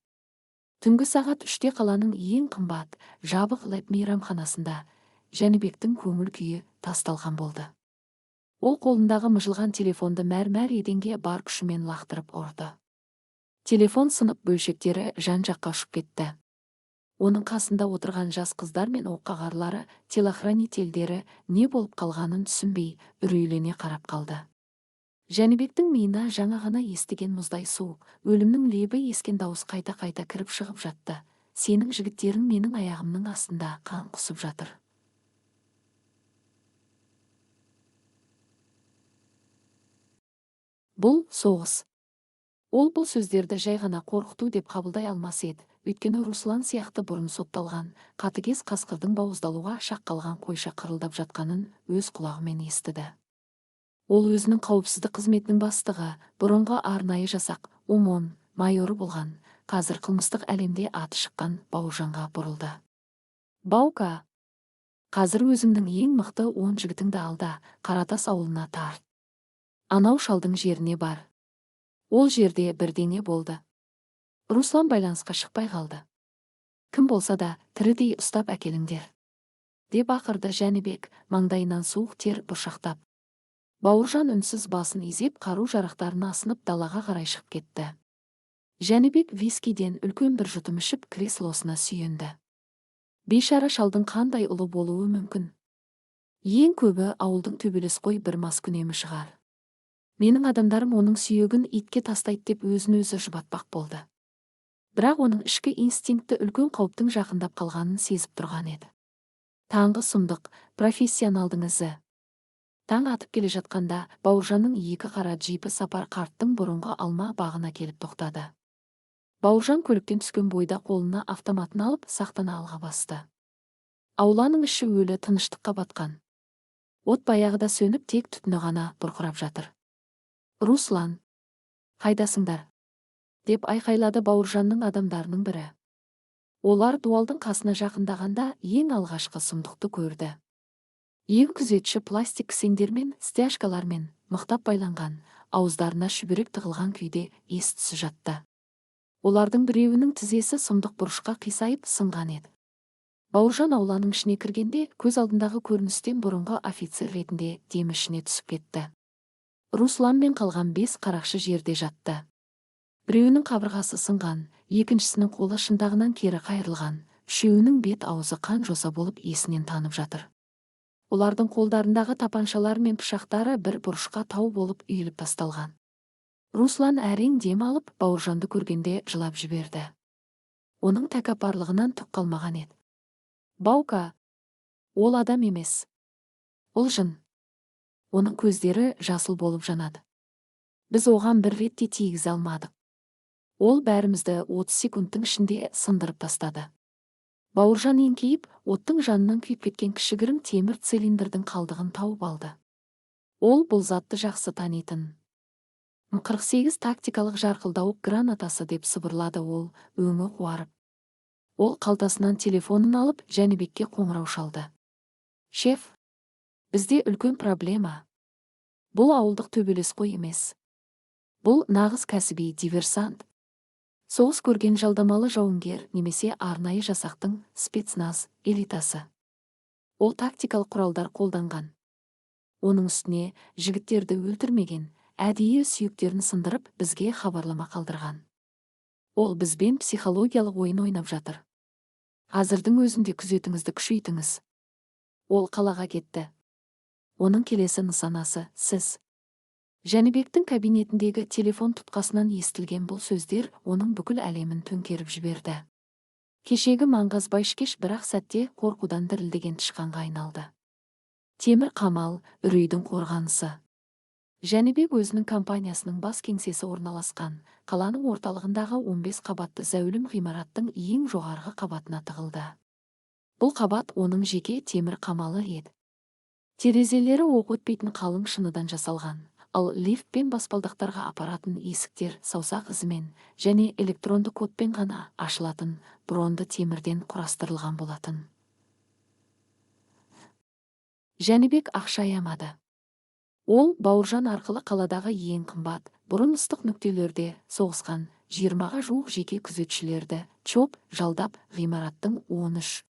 Түнгі сағат 3-те қаланың ең қымбат, жабық лэп мейрамханасында Жәнібектің көңіл күйі тасталған болды. Ол қолындағы мыжылған телефонды мәрмәр еденге бар күшімен лақтырып ұрды. Телефон сынып бөлшектері жан-жаққа ұшып кетті. Оның қасында отырған жас қыздар мен оққағарлары, телохранительдері не болып қалғанын түсінбей, үрейлене қарап қалды. Жәнібектің миына жаңа ғана естіген мұздай су, өлімнің лебі ескен дауыс қайта-қайта кіріп шығып жатты. Сенің жігіттерің менің аяғымның астында қан құсып жатыр. Бұл соғыс. Ол бұл сөздерді жай ғана қорқыту деп қабылдай алмас еді, өйткені Руслан сияқты бұрын сотталған, қатыгез қасқырдың бауыздалуға шақ қалған қойша қырылдап жатқанын өз құлағымен естіді. Ол өзінің қауіпсіздік қызметінің бастығы, бұрынғы арнайы жасақ, ОМОН майоры болған, қазір қылмыстық әлемде аты шыққан Бауыржанға бұрылды. Баука, қазір өзімнің ең мықты 10 жігітіңді алда, Қаратас ауылына тарт. Анау шалдың жеріне бар. Ол жерде бірдеңе болды. Руслан байланысқа шықпай қалды. Кім болса да тірідей ұстап әкеліңдер, деп ақырды Жәнібек, маңдайынан суық тер бұршақтап. Бауыржан үнсіз басын изеп, қару-жарақтарын асынып далаға қарай шығып кетті. Жәнібек вискиден үлкен бір жұтым ішіп креслосына сүйенді. Бейшара шалдың қандай ұлы болуы мүмкін? Ең көбі ауылдың төбелес қой бір маскүнемі шығар. Менің адамдарым оның сүйегін итке тастайды деп өзін-өзі жұбатпақ болды. Бірақ оның ішкі инстинкті үлкен қауіптің жақындап қалғанын сезіп тұрған еді. Таңғы сұмдық, профессионалдың ізі. Таң атып келе жатқанда Бауыржанның 2 қара джипі Сапар қарттың бұрынғы алма бағына келіп тоқтады. Бауыржан көліктен түскен бойда қолына автоматын алып сақтана алға басты. Ауланың іші өлі тыныштыққа батқан. От баяғыда сөніп, тек түтіні ғана бұрқырап жатыр. Руслан, қайдасыңдар? Деп айқайлады Бауыржанның адамдарының бірі. Олар дуалдың қасына жақындағанда ең алғашқы сұмдықты көрді. Ең күзетші пластик кісендермен, стяжкалармен мықтап байланған, ауыздарына шүберек тығылған күйде ес-түссіз жатты. Олардың біреуінің тізесі сұмдық бұрышқа қисайып сынған еді. Бауыржан ауланың ішіне кіргенде көз алдындағы көріністен бұрынғы офицер ретінде демі ішіне түсіп кетті. Русланмен қалған 5 қарақшы жерде жатты. Біреуінің қабырғасы сынған, екіншісінің қолы шындағынан кері қайырылған, үшеуінің бет аузы қан жоса болып есінен танып жатыр. Олардың қолдарындағы тапаншалар мен пышақтары бір бұрышқа тау болып үйіліп тасталған. Руслан әрең дем алып, Бауыржанды көргенде жылап жіберді. Оның тәкаппарлығынан түк қалмаған еді. Баука, ол адам емес. Ол жын. Оның көздері жасыл болып жанады. Біз оған бір ретте тигізе алмадық. Ол бәрімізді 30 секундтың ішінде сындырып тастады. Бауыржан еңкейіп, оттың жанынан күйіп кеткен кішігірім темір цилиндрдің қалдығын тауып алды. Ол бұл затты жақсы танитын. 48 тактикалық жарқылдауық гранатасы деп сыбырлады ол, өңі қуарып. Ол қалтасынан телефонын алып, Жәнібекке қоңырау шалды. Шеф, бізде үлкен проблема. Бұл ауылдық төбелес қой емес. Бұл нағыз кәсіби диверсант. Соғыс көрген жалдамалы жауынгер немесе арнайы жасақтың спецназ элитасы. Ол тактикалық құралдар қолданған. Оның үстіне жігіттерді өлтірмеген, әдейі сүйектерін сындырып бізге хабарлама қалдырған. Ол бізбен психологиялық ойын ойнап жатыр. Қазірдің өзінде күзетіңізді күшейтіңіз. Ол қалаға кетті. Оның келесі нысанасы сіз. Жәнібектің кабинетіндегі телефон тұтқасынан естілген бұл сөздер оның бүкіл әлемін төңкеріп жіберді. Кешегі маңғаз байшкеш бірақ сәтте қорқудан дірілдеген тышқанға айналды. Темір қамал, үрейдің қорғанысы. Жәнібек өзінің компаниясының бас кеңсесі орналасқан, қаланың орталығындағы 15 қабатты зәулім ғимараттың ең жоғарғы қабатына тығылды. Бұл қабат оның жеке темір қамалы еді. Терезелері оқ өтпейтін қалың шыныдан жасалған, ал лифт пен баспалдақтарға апаратын есіктер саусақ ізімен және электронды кодпен ғана ашылатын бронды темірден құрастырылған болатын. Жәнібек ақша аямады. Ол Бауыржан арқылы қаладағы ең қымбат, бұрын ыстық нүктелерде соғысқан 20-ға жуық жеке күзетшілерді чоп жалдап ғимараттың 13,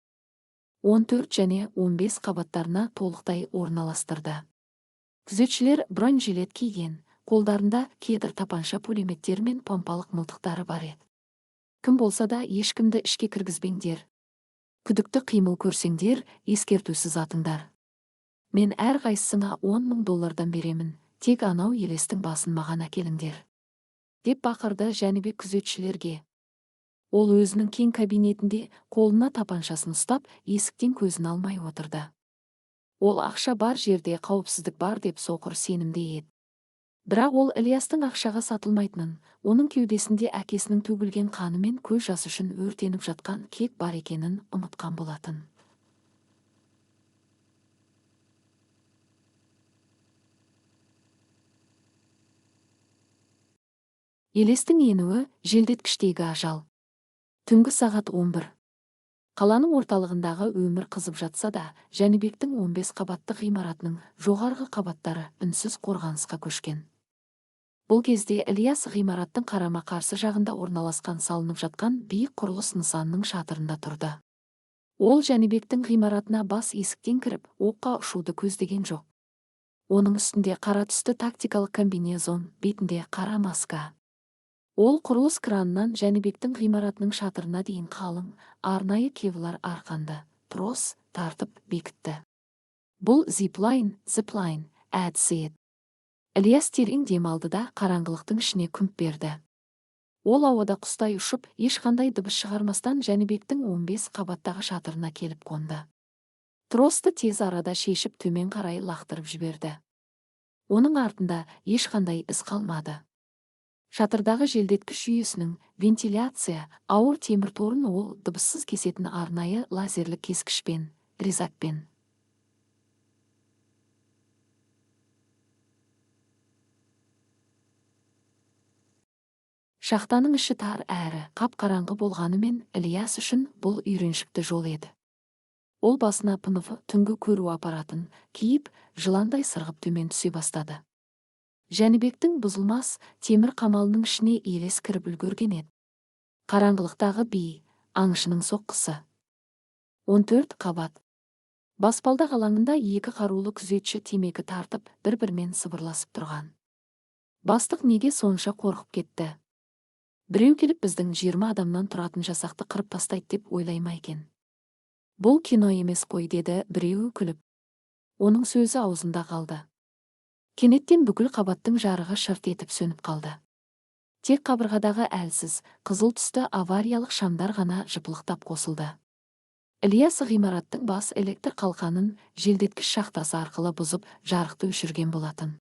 14 және 15 қабаттарына толықтай орналастырды. Күзетшілер бронежилет киген, қолдарында кедір тапанша пулеметтер мен помпалық мылтықтары бар еді. Кім болса да ешкімді ішке кіргізбеңдер. Күдікті қимыл көрсеңдер, ескертусіз атыңдар. Мен әр қайсысына $10,000 беремін, тек анау елестің басын маған әкеліңдер. Деп бақырды Жәнібек күзетшілерге. Ол өзінің кең кабинетінде қолына тапаншасын ұстап, есіктен көзін алмай отырды. Ол ақша бар жерде қауіпсіздік бар деп соқыр сенімде еді. Бірақ ол Ілиястың ақшаға сатылмайтынын, оның кеудесінде әкесінің төгілген қаны мен көз жасы үшін өртеніп жатқан кек бар екенін ұмытқан болатын. Елестің енуі желдеткіштегі ажал. Түнгі сағат 11. Қаланың орталығындағы өмір қызып жатса да, Жәнібектің 15 қабатты ғимаратының жоғарғы қабаттары үнсіз қорғанысқа көшкен. Бұл кезде Ілияс ғимараттың қарама-қарсы жағында орналасқан салынып жатқан биік құрылыс нысанының шатырында тұрды. Ол Жәнібектің ғимаратына бас есіктен кіріп, оққа ұшуды көздеген жоқ. Оның үстінде қара түсті тактикалық комбинезон, бетінде қара маска. Ол құрылыс кранынан Жәнібектің ғимаратының шатырына дейін қалың, арнайы кевлар арқанды, трос тартып бекітті. Бұл зиплайн әдісі еді. Ілияс терең демалды да қараңғылықтың ішіне күмп берді. Ол ауада құстай ұшып, ешқандай дыбыс шығармастан Жәнібектің 15 қабаттағы шатырына келіп қонды. Тросты тез арада шешіп төмен қарай лақтырып жіберді. Оның артында ешқандай із қалмады. Шатырдағы желдеткіш жүйесінің вентиляция, ауыр темір торын ол дыбыссыз кесетін арнайы лазерлік кескішпен, резакпен. Шахтаның іші тар әрі қап-қараңғы болғанымен Ілияс үшін бұл үйреншікті жол еді. Ол басына ПНФ түнгі көру аппаратын киіп, жыландай сырғып төмен түсе бастады. Жәнібектің бұзылмас темір қамалының ішіне елес кіріп үлгерген еді. Қараңғылықтағы бей, аңшының соққысы. 14 қабат. Баспалдақ алаңында екі қарулы күзетші темекі тартып, бір-бірімен сыбырласып тұрған. Бастық неге сонша қорқып кетті? Біреу келіп біздің 20 адамнан тұратын жасақты қырып тастайды деп ойлай ма екен? Бұл кино емес қой, деді біреуі күліп. Оның сөзі аузында қалды. Кенеттен бүкіл қабаттың жарығы шырт етіп сөніп қалды. Тек қабырғадағы әлсіз, қызыл түсті авариялық шамдар ғана жыпылықтап қосылды. Ильяс ғимараттың бас электр қалқанын желдеткіш шахтасы арқылы бұзып, жарықты өшірген болатын.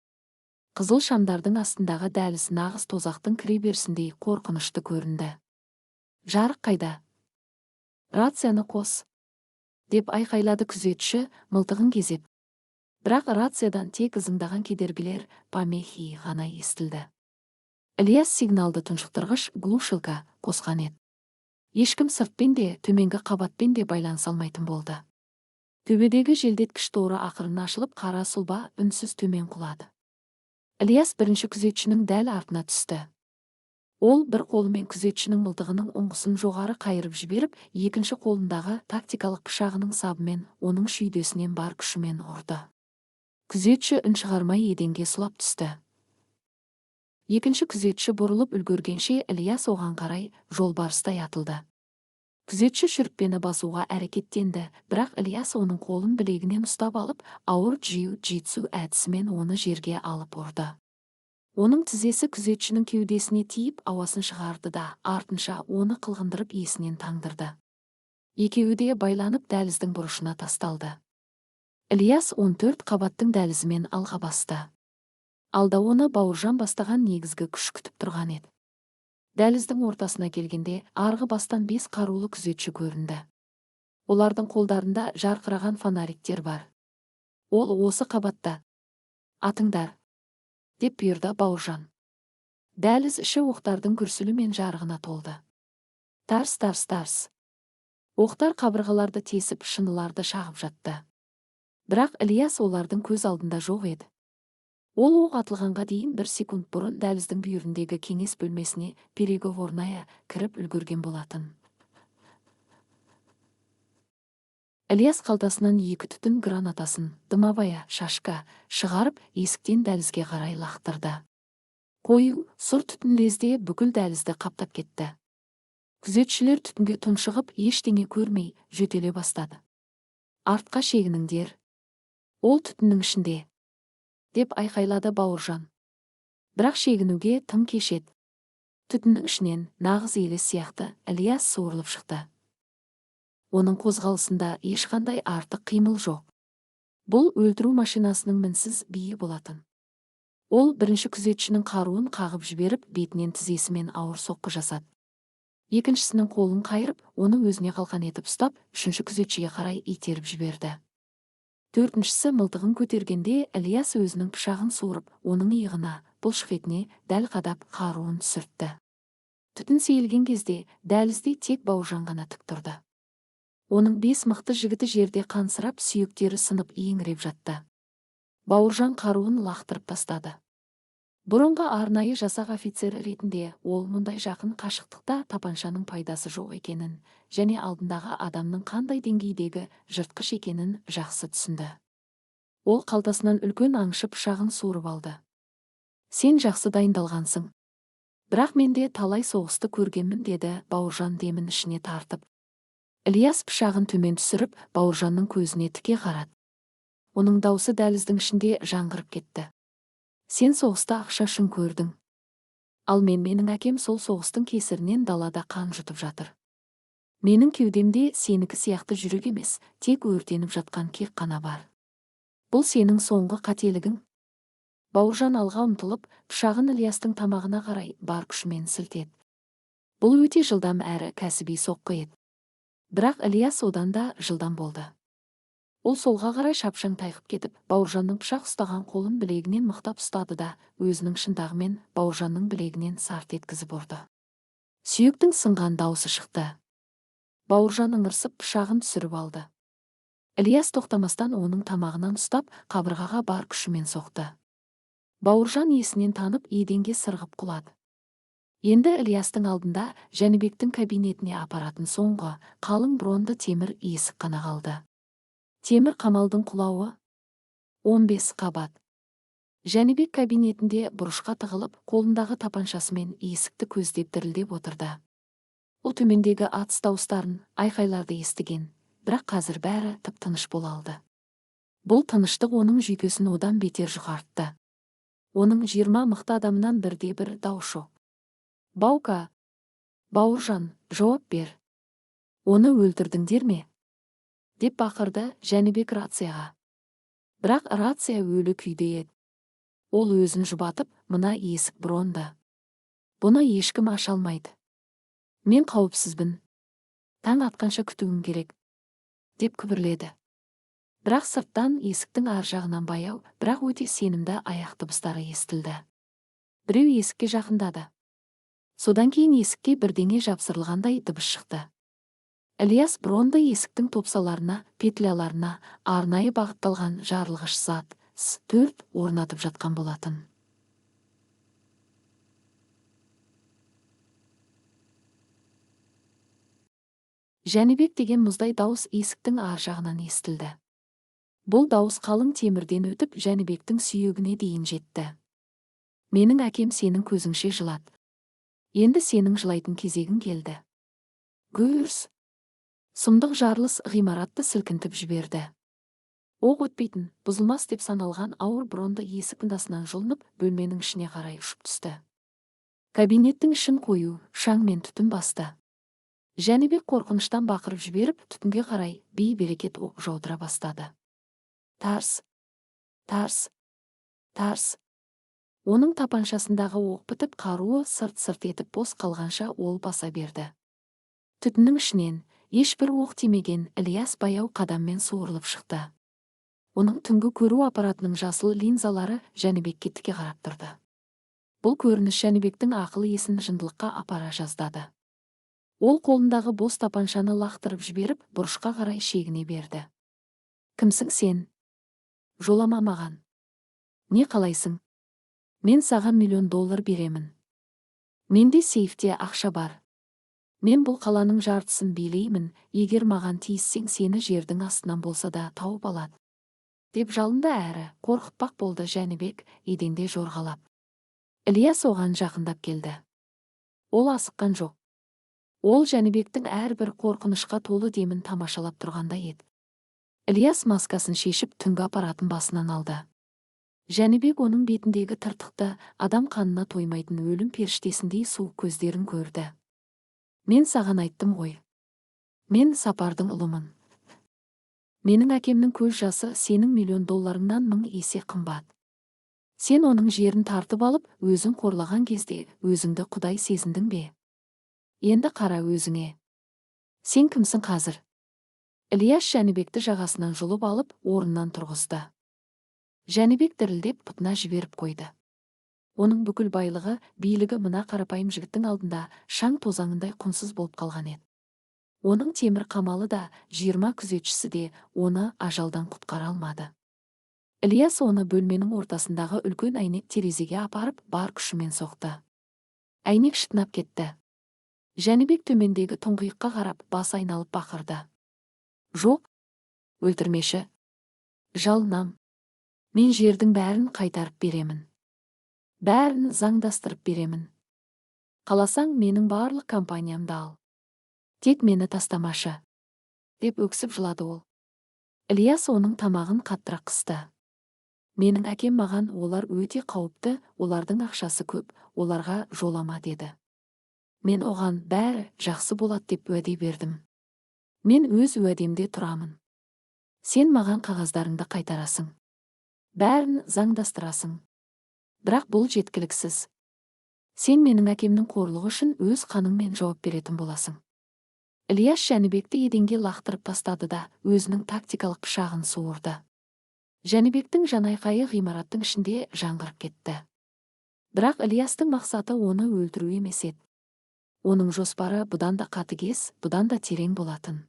Қызыл шамдардың астындағы дәліз нағыз тозақтың кіреберісіндей қорқынышты көрінді. Жарық қайда? Рацияны қос, деп айқайлады күзетші, мылтығын кезеп. Бірақ рациядан тек ызыңдаған кедергілер помехи ғана естілді. Ильяс сигналды тұншықтырғыш глушилка қосқан еді. Ешкім сыртпен де, төменгі қабатпен де байланыса алмайтын болды. Төбедегі желдеткіш торы ақырын ашылып, қара сұлба үнсіз төмен құлады. Ильяс бірінші күзетшінің дәл артына түсті. Ол бір қолымен күзетшінің мылтығының ұңғысын жоғары қайырып жіберіп, екінші қолындағы тактикалық пышағының сабымен оның шүйдесінен бар күшімен ұрды. Күзетші үн шығармай еденге сұлап түсті. Екінші күзетші бұрылып үлгергенше Ильяс оған қарай жолбарыстай атылды. Күзетші шүріппені басуға әрекеттенді, бірақ Ильяс оның қолын білегінен ұстап алып, ауыр джиу-джитсу әдісімен оны жерге алып ұрды. Оның тізесі күзетшінің кеудесіне тиіп, ауасын шығарды да, артынша оны қылғындырып есінен таңдырды. Екеуі де байланып дәліздің бұрышына тасталды. Ильяс 14 қабаттың дәлізімен алға басты. Алда оны Бауыржан бастаған негізгі күш күтіп тұрған еді. Дәліздің ортасына келгенде арғы бастан 5 қарулы күзетші көрінді. Олардың қолдарында жарқыраған фонариктер бар. Ол осы қабатта. Атыңдар, деп бұйырды Бауыржан. Дәліз іші оқтардың күрсілі мен жарығына толды. Тарс, тарс, тарс. Оқтар қабырғаларды тесіп, шыныларды шағып жатты. Бірақ Ильяс олардың көз алдында жоқ еді. Ол оқ атылғанға дейін 1 секунд бұрын дәліздің бүйіріндегі кеңес бөлмесіне переговорная кіріп үлгерген болатын. Ильяс қалтасынан 2 түтін гранатасын, дымабая, шашка шығарып, есіктен дәлізге қарай лақтырды. Қою, сұр түтін лезде бүкіл дәлізді қаптап кетті. Күзетшілер түтінге тұншығып, ештеңе көрмей, жөтеле бастады. Артқа шегініңдер. Ол түтіннің ішінде, деп айқайлады Бауыржан. Бірақ шегінуге тым кеш еді. Түтіннің ішінен нағыз елес сияқты Ильяс суырылып шықты. Оның қозғалысында ешқандай артық қимыл жоқ. Бұл өлтіру машинасының мінсіз биі болатын. Ол бірінші күзетшінің қаруын қағып жіберіп, бетінен тізесімен ауыр соққы жасады. Екіншісінің қолын қайырып, оны өзіне қалқан етіп ұстап, үшінші күзетшіге қарай итеріп жіберді. Төртіншісі мылтығын көтергенде Ильяс өзінің пышағын суырып, оның иығына, бұлшық етіне дәл қадап қаруын түсіртті. Түтін сейілген кезде дәлізде тек Бауыржан ғана тік тұрды. Оның 5 мықты жігіті жерде қансырап, сүйектері сынып еңіреп жатты. Бауыржан қаруын лақтырып тастады. Бұрынғы арнайы жасақ офицері ретінде ол мұндай жақын қашықтықта тапаншаның пайдасы жоқ екенін және алдындағы адамның қандай деңгейдегі жыртқыш екенін жақсы түсінді. Ол қалтасынан үлкен аңшы пышағын суырып алды. Сен жақсы дайындалғансың. Бірақ менде талай соғысты көргенмін, деді Бауыржан демін ішіне тартып. Ильяс пышағын төмен түсіріп, Бауыржанның көзіне тіке қарады. Оның даусы дәліздің ішінде жаңғырып кетті. Сен соғыста ақша үшін көрдің. Ал менің әкем сол соғыстың кесірінен далада қан жұтып жатыр. Менің кеудемде сенікі сияқты жүрек емес, тек өртеніп жатқан кек қана бар. Бұл сенің соңғы қателігің. Бауыржан алға ұмтылып, пышағын Ильястың тамағына қарай бар күшімен сілтеді. Бұл өте жылдам әрі кәсіби соққы еді. Бірақ Ильяс одан да жылдам болды. Ол солға қарай шапшаң тайқып кетіп, Бауыржанның пышақ ұстаған қолын білегінен мықтап ұстады да, өзінің шынтағымен Бауыржанның білегінен сарт еткізіп ұрды. Сүйектің сынған даусы шықты. Бауыржан ыңырсып пышағын түсіріп алды. Ильяс тоқтамастан оның тамағынан ұстап, қабырғаға бар күшімен соқты. Бауыржан есінен танып, еденге сырғып құлады. Енді Ильястың алдында Жәнібектің кабинетіне апаратын соңғы қалың бронды темір есік қана қалды. Темір қамалдың құлауы 15 қабат. Жәнібек кабинетінде бұрышқа тығылып, қолындағы тапаншасымен есікті көздеп дірілдеп отырды. Ол төмендегі атыс дауыстарын, айқайларды естіген, бірақ қазір бәрі тып-тыныш бола алды. Бұл тыныштық оның жүйкесін одан бетер жұқартты. Оның 20 мықты адамынан бірде-бір дауыс жоқ. Баука, Бауыржан, жауап бер. Оны өлтірдіңдер ме? Деп бақырды Жәнібек рацияға. Бірақ рация өлі күйде еді. Ол өзін жұбатып, мына есік бронды. Бұны ешкім аша алмайды. Мен қауіпсізбін. Таң атқанша күтуім керек. Деп күбірледі. Бірақ сырттан есіктің ар жағынан баяу, бірақ өте сенімді аяқ дыбыстары естілді. Біреу есікке жақындады. Содан кейін есікке бірдеңе жапсырылғандай дыбыс шықты. Ілияс бронды есіктің топсаларына, петляларына арнайы бағытталған жарылғыш зат С4 орнатып жатқан болатын. Жәнібек деген мұздай дауыс есіктің ар жағынан естілді. Бұл дауыс қалың темірден өтіп Жәнібектің сүйегіне дейін жетті. Менің әкем сенің көзіңше жылады. Енді сенің жылайтын кезегің келді. Гүрс. Сұмдық жарылыс ғимаратты сілкінтіп жіберді. Оқ өтпейтін, бұзылмас деп саналған ауыр бронды есік ындасынан жұлынып, бөлменің ішіне қарай ұшып түсті. Кабинеттің ішін қою, шаң мен түтін басты. Жәнібек қорқыныштан бақырып жіберіп, түтінге қарай бей-берекет оқ жаудыра бастады. Тарс, тарс, тарс. Оның тапаншасындағы оқ бітіп, қаруы сырт-сырт етіп бос қалғанша ол баса берді. Түтіннің ішінен ешбір оқ тимеген Ілияс баяу қадаммен суырылып шықты. Оның түнгі көру аппаратының жасыл линзалары Жәнібекке тіке қарап тұрды. Бұл көрініс Жәнібектің ақыл есін жындылыққа апара жаздады. Ол қолындағы бос тапаншаны лақтырып жіберіп, бұрышқа қарай шегіне берді. Кімсің сен? Жолама маған. Не қалайсың? Мен саған $1,000,000 беремін. Менде сейфте ақша бар. Мен бұл қаланың жартысын билеймін, егер маған тиіссең сені жердің астынан болса да тауып алады. Деп жалынды әрі қорқытпақ болды Жәнібек, еденде жорғалап. Ілияс оған жақындап келді. Ол асыққан жоқ. Ол Жәнібектің әрбір қорқынышқа толы демін тамашалап тұрғанда еді. Ілияс маскасын шешіп түнгі аппаратын басынан алды. Жәнібек оның бетіндегі тыртықты, адам қанына тоймайтын өлім періштесіндей суық көздерін көрді. Мен саған айттым ғой. Мен Сапардың ұлымын. Менің әкемнің көз жасы сенің $1,000,000-дан 1000 есе қымбат. Сен оның жерін тартып алып, өзің қорлаған кезде өзіңді Құдай сезіндің бе? Енді қара өзіңе. Сен кімсің қазір? Ілияс Жәнібекті жағасынан жұлып алып, орнынан тұрғызды. Жәнібек дірілдеп пұтына жіберіп қойды. Оның бүкіл байлығы, билігі мына қарапайым жігіттің алдында шаң тозаңындай құнсыз болып қалған еді. Оның темір қамалы да, 20 күзетшісі де оны ажалдан құтқара алмады. Ілияс оны бөлменің ортасындағы үлкен әйнек терезеге апарып, бар күшімен соқты. Әйнек шытынап кетті. Жәнібек төмендегі тұңғиыққа қарап, бас айналып бақырды. Жоқ, өлтірмеші. Жалынам. Мен жердің бәрін қайтарып беремін. Бәрін заңдастырып беремін. Қаласаң, менің барлық компаниямды ал. Тек мені тастамашы. Деп өксіп жылады ол. Ілияс оның тамағын қаттырақ қысты. Менің әкем маған олар өте қауіпті, олардың ақшасы көп, оларға жолама деді. Мен оған бәрі жақсы болады деп уәде бердім. Мен өз уәдемде тұрамын. Сен маған қағаздарыңды қайтарасың. Бәрін заңдастырасың. Бірақ бұл жеткіліксіз. Сен менің әкемнің қорлығы үшін өз қаныңмен жауап беретін боласың. Ілияс Жәнібекті еденге лақтырып тастады да, өзінің тактикалық пышағын суырды. Жәнібектің жанайқайы ғимараттың ішінде жаңғырып кетті. Бірақ Ілиястың мақсаты оны өлтіру емес еді. Оның жоспары бұдан да қатыгез, бұдан да терең болатын.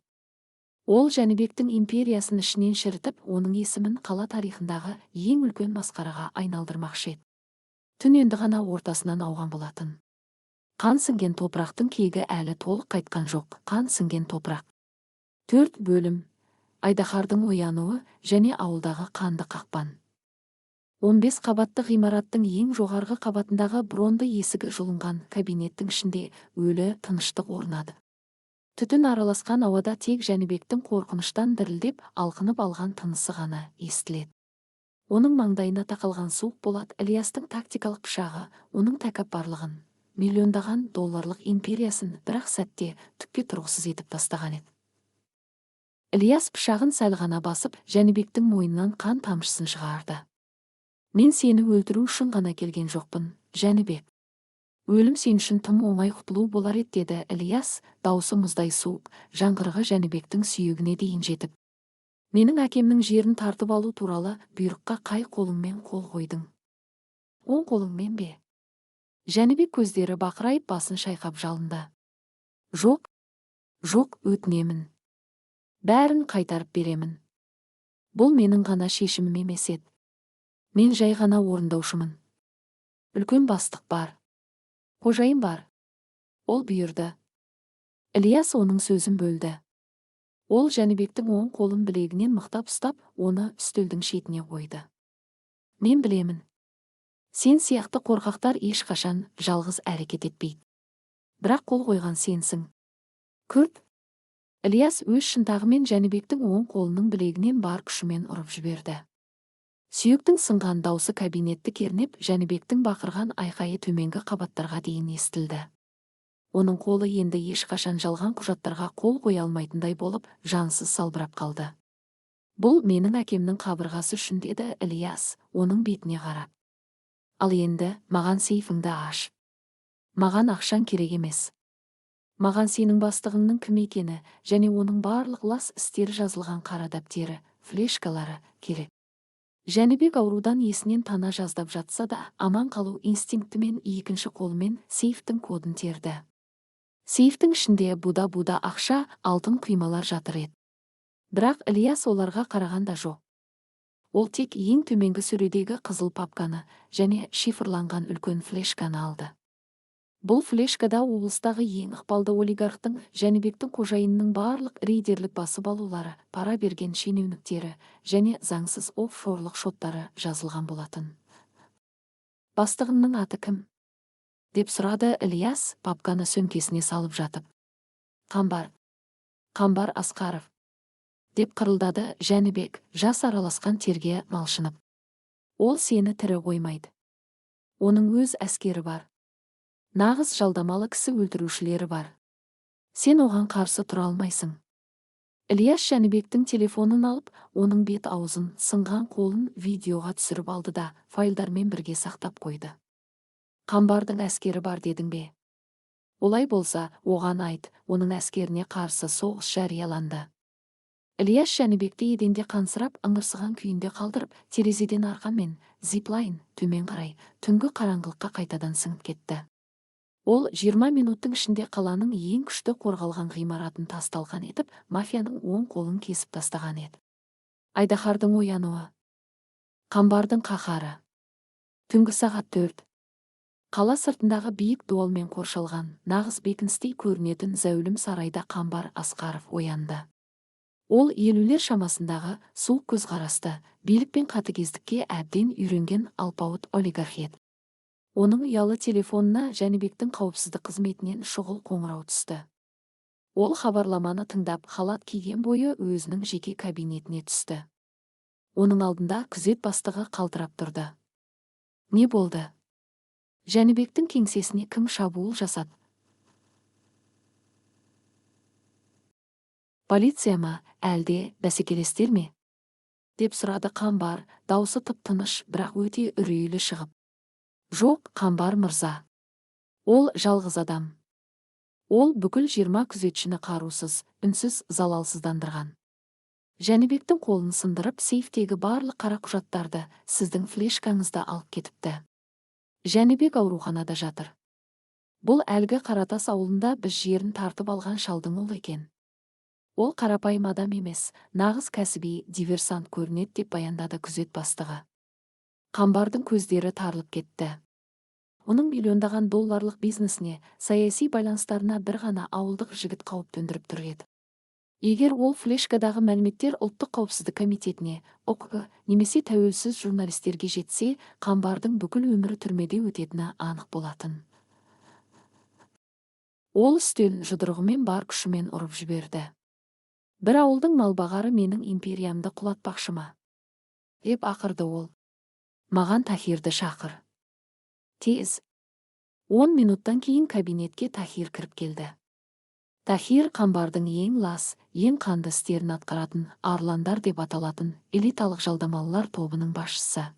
Ол Жәнібектің империясын ішінен шірітіп, оның есімін қала тарихындағы ең үлкен масқараға айналдырмақшы еді. Түн енді ғана ортасынан ауған болатын. Қан сіңген топырақтың кегі әлі толық қайтқан жоқ. Қан сіңген топырақ. 4 бөлім. Айдаһардың оянуы және ауылдағы қанды қақпан. 15 қабатты ғимараттың ең жоғарғы қабатындағы бронды есігі жұлынған кабинеттің ішінде өлі тыныштық орнады. Түтін араласқан ауада тек Жәнібектің қорқыныштан дірілдеп алқынып алған тынысы ғана естіледі. Оның маңдайына тақалған суық болат Ілиястың тактикалық пышағы, оның тәкаппарлығын, миллиондаған долларлық империясын бір-ақ сәтте түкке тұрғысыз етіп тастаған еді. Ілияс пышағын сәл ғана басып, Жәнібектің мойнынан қан тамшысын шығарды. Мен сені өлтіру үшін ғана келген жоқпын, Жәнібек. Өлім сен үшін тым оңай құтылу болар еді, деді Ілияс, даусы мұздай суық, жаңғырығы Жәнібектің сүйегіне дейін жетіп. Менің әкемнің жерін тартып алу туралы бұйрыққа қай қолыңмен қол қойдың? Оң қолыңмен бе? Жәнібек көздері бақырайып басын шайқап жалынды. Жоқ, жоқ, өтінемін. Бәрін қайтарып беремін. Бұл менің ғана шешімім емес еді. Мен жай ғана орындаушымын. Үлкен бастық бар. Қожайын бар. Ол бұйырды. Ілияс оның сөзін бөлді. Ол Жәнібектің оң қолын білегінен мықтап ұстап, оны үстелдің шетіне қойды. Мен білемін. Сен сияқты қорқақтар ешқашан жалғыз әрекет етпейді. Бірақ қол қойған сенсің. Күрт. Ілияс өз шынтағымен Жәнібектің оң қолының білегінен бар күшімен ұрып жіберді. Сүйектің сынған даусы кабинетті кернеп, Жәнібектің бақырған айқайы төменгі қабаттарға дейін естілді. Оның қолы енді ешқашан жалған құжаттарға қол қоя алмайтындай болып, жансыз салбырап қалды. Бұл менің әкемнің қабырғасы үшін, деді Ілияс, оның бетіне қарап. Ал енді маған сейфіңді аш. Маған ақшаң керек емес. Маған сенің бастығыңның кім екені және оның барлық лас істері жазылған қара дәптері, флешкалары керек. Жәнібек аурудан есінен тана жаздап жатса да, аман қалу инстинктімен екінші қолымен сейфтің кодын терді. Сейфтің ішінде буда-буда ақша, алтын құймалар жатыр еді. Бірақ Ілияс оларға қараған да жоқ. Ол тек ең төменгі сөредегі қызыл папканы және шифрланған үлкен флешканы алды. Бұл флешкада облыстағы ең ықпалды олигархтың, Жәнібектің қожайынының барлық рейдерлік басып алулары, пара берген шенеуніктері және заңсыз офшорлық шоттары жазылған болатын. Бастығыңның аты кім? Деп сұрады Ілияс, папканы сөмкесіне салып жатып. Қамбар Асқаров. Деп қырылдады Жәнібек, жас араласқан терге малшынып. Ол сені тірі қоймайды. Оның өз әскері бар. Нағыз жалдамалы кісі өлтірушілері бар. Сен оған қарсы тұра алмайсың. Ілияс Жәнібектің телефонын алып, оның бет аузын, сынған қолын видеоға түсіріп алды да, файлдармен бірге сақтап қойды. Қамбардың әскері бар дедің бе? Олай болса, оған айт, оның әскеріне қарсы соғыс жарияланды. Ілияс Жәнібекті еденде қансырап, ыңырсыған күйінде қалдырып, терезеден арқанмен, зиплайн, төмен қарай, түнгі қараңғылыққа қайтадан сіңіп кетті. Ол 20 минуттың ішінде қаланың ең күшті қорғалған ғимаратын тас-талқан етіп, мафияның оң қолын кесіп тастаған еді. Айдаһардың оянуы. Қамбардың қаһары. Түнгі сағат 4. Қала сыртындағы биік дуалмен қоршалған, нағыз бекіністей көрінетін зәулім сарайда Қамбар Асқаров оянды. Ол елулер шамасындағы суық көзқарасты, билік пен қатыгездікке әбден үйренген алпауыт олигарх еді. Оның ұялы телефонына Жәнібектің қауіпсіздік қызметінен шұғыл қоңырау түсті. Ол хабарламаны тыңдап, халат киген бойы өзінің жеке кабинетіне түсті. Оның алдында күзет бастығы қалтырап тұрды. Не болды? Жәнібектің кеңсесіне кім шабуыл жасады? Полиция ма, әлде бәсекелестер ме? Деп сұрады Қамбар, даусы тып-тыныш, бірақ өте үрейлі шығып. Жоқ, Қамбар мырза. Ол жалғыз адам. Ол бүкіл 20 күзетшіні қарусыз, үнсіз залалсыздандырған. Жәнібектің қолын сындырып, сейфтегі барлық қара құжаттарды, сіздің флешкаңызды алып кетіпті. Жәнібек ауруханада жатыр. Бұл әлгі Қаратас ауылында біз жерін тартып алған шалдың ұлы екен. Ол қарапайым адам емес, нағыз кәсіби диверсант көрінеді, деп баяндады күзет бастығы. Қамбардың көздері тарылып кетті. Оның миллиондаған долларлық бизнесіне, саяси байланыстарына бір ғана ауылдық жігіт қауіп төндіріп тұр еді. Егер ол флешкадағы мәліметтер ұлттық қауіпсіздік комитетіне, ОК немесе тәуелсіз журналистерге жетсе, Қамбардың бүкіл өмірі түрмеде өтетіні анық болатын. Ол үстелін жұдырығымен бар күшімен ұрып жіберді. Бір ауылдың малбағары менің империямды құлатпақшы ма? Деп ақырды ол. Маған Тахирді шақыр. Тез. 10 минуттан кейін кабинетке Тахир кіріп келді. Тахир қамбардың ең лас, ең қанды істерін атқаратын арландар деп аталатын элиталық жалдамалылар тобының басшысы.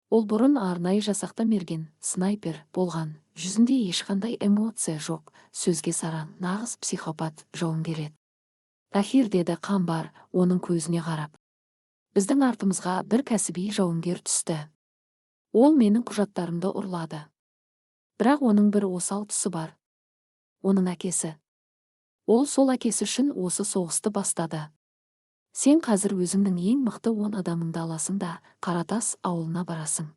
Ол бұрын арнайы жасақта мерген снайпер болған, жүзінде ешқандай эмоция жоқ, сөзге сараң, нағыз психопат жауынгер еді. Тахир, деді қамбар, оның көзіне қарап. Біздің артымызға бір кәсіби жауынгер түсті. Ол менің құжаттарымды ұрлады. Бірақ оның бір осал тұсы бар. Оның әкесі. Ол сол әкесі үшін осы соғысты бастады. Сен қазір өзіңнің ең мықты 10 адамыңды аласың да Қаратас ауылына барасың.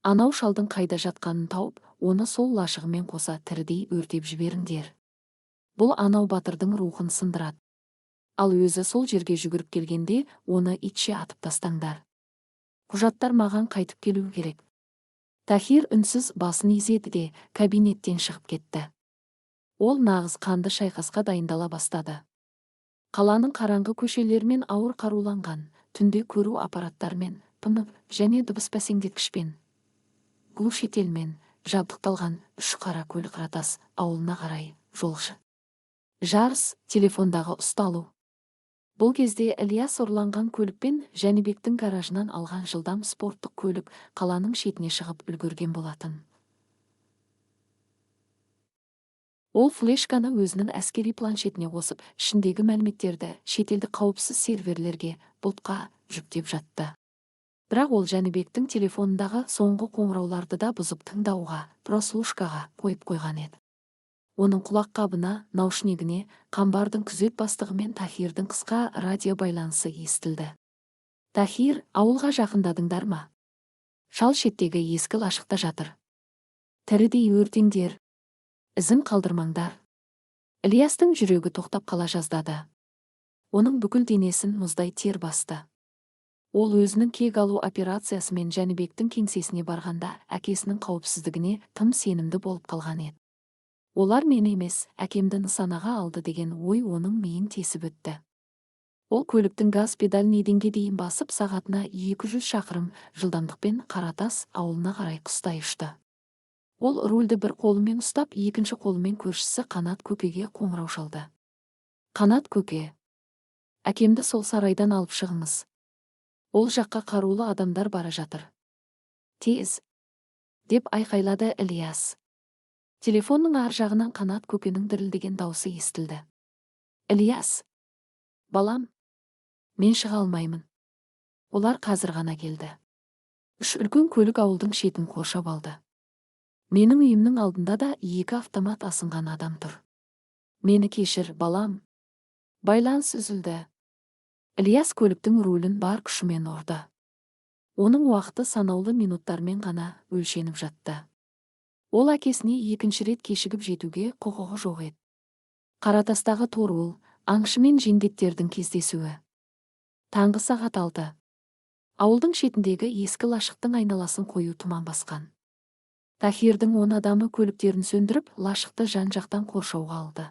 Анау шалдың қайда жатқанын тауып, оны сол лашығымен қоса тірідей өртеп жіберіңдер. Бұл анау батырдың рухын сындырады. Ал өзі сол жерге жүгіріп келгенде, оны итше атып тастаңдар. Құжаттар маған қайтып келу керек. Тахир үнсіз басын изеді де кабинеттен шығып кетті. Ол нағыз қанды шайқасқа дайындала бастады. Қаланың қараңғы көшелерімен ауыр қаруланған, түнде көру аппараттармен, ПМ және дыбыс бәсеңдеткішпен, глушителмен жабдықталған 3 қара көлік Қаратас ауылына қарай жолшы. Жарыс, телефондағы ұсталу. Бұл кезде Ілияс ұрланған көлікпен Жәнібектің гаражынан алған жылдам спорттық көлік қаланың шетіне шығып үлгерген болатын. Ол флешканы өзінің әскери планшетіне қосып, ішіндегі мәліметтерді шетелдік қауіпсіз серверлерге, бұлтқа жүктеп жатты. Бірақ ол Жәнібектің телефонындағы соңғы қоңырауларды да бұзып тыңдауға, прослушкаға қойып қойған еді. Оның құлаққабына, наушнигіне қамбардың күзет бастығы мен Тахирдің қысқа радио байланысы естілді. Тахир, ауылға жақындадыңдар ма? Шал шеттегі ескі лашықта жатыр. Тірідей өртеңдер. Ізін қалдырмаңдар. Ілиястың жүрегі тоқтап қала жаздады. Оның бүкіл денесін мұздай тер басты. Ол өзінің кек алу операциясымен Жәнібектің кеңсесіне барғанда әкесінің қауіпсіздігіне тым сенімді болып қалған еді. Олар мені емес, әкемді нысанаға алды деген ой оның миын тесіп өтті. Ол көліктің газ педалін еденге дейін басып, сағатына 200 шақырым жылдамдықпен Қаратас ауылына қарай құстай ұшты. Ол рульді бір қолымен ұстап, екінші қолымен көршісі Қанат көкеге қоңырау шалды. Қанат көке, әкемді сол сарайдан алып шығыңыз. Ол жаққа қарулы адамдар бара жатыр. Тез, деп айқайлады Ілияс. Телефонның ар жағынан Қанат көкенің дірілдеген даусы естілді. Ілияс, балам, мен шыға алмаймын. Олар қазір ғана келді. 3 үлкен көлік ауылдың шетін қоршап алды. Менің үйімнің алдында да 2 автомат асынған адам тұр. Мені кешір, балам. Байланыс үзілді. Ілияс көліктің рулін бар күшімен ұрды. Оның уақыты санаулы минуттармен ғана өлшеніп жатты. Ол әкесіне 2-ші рет кешігіп жетуге құқығы жоқ еді. Қаратастағы торуыл, аңшы мен жендеттердің кездесуі. Таңғы сағат 6. Ауылдың шетіндегі ескі лашықтың айналасын қою тұман басқан. Тахирдің 10 адамы көліктерін сөндіріп, лашықты жан-жақтан қоршауға алды.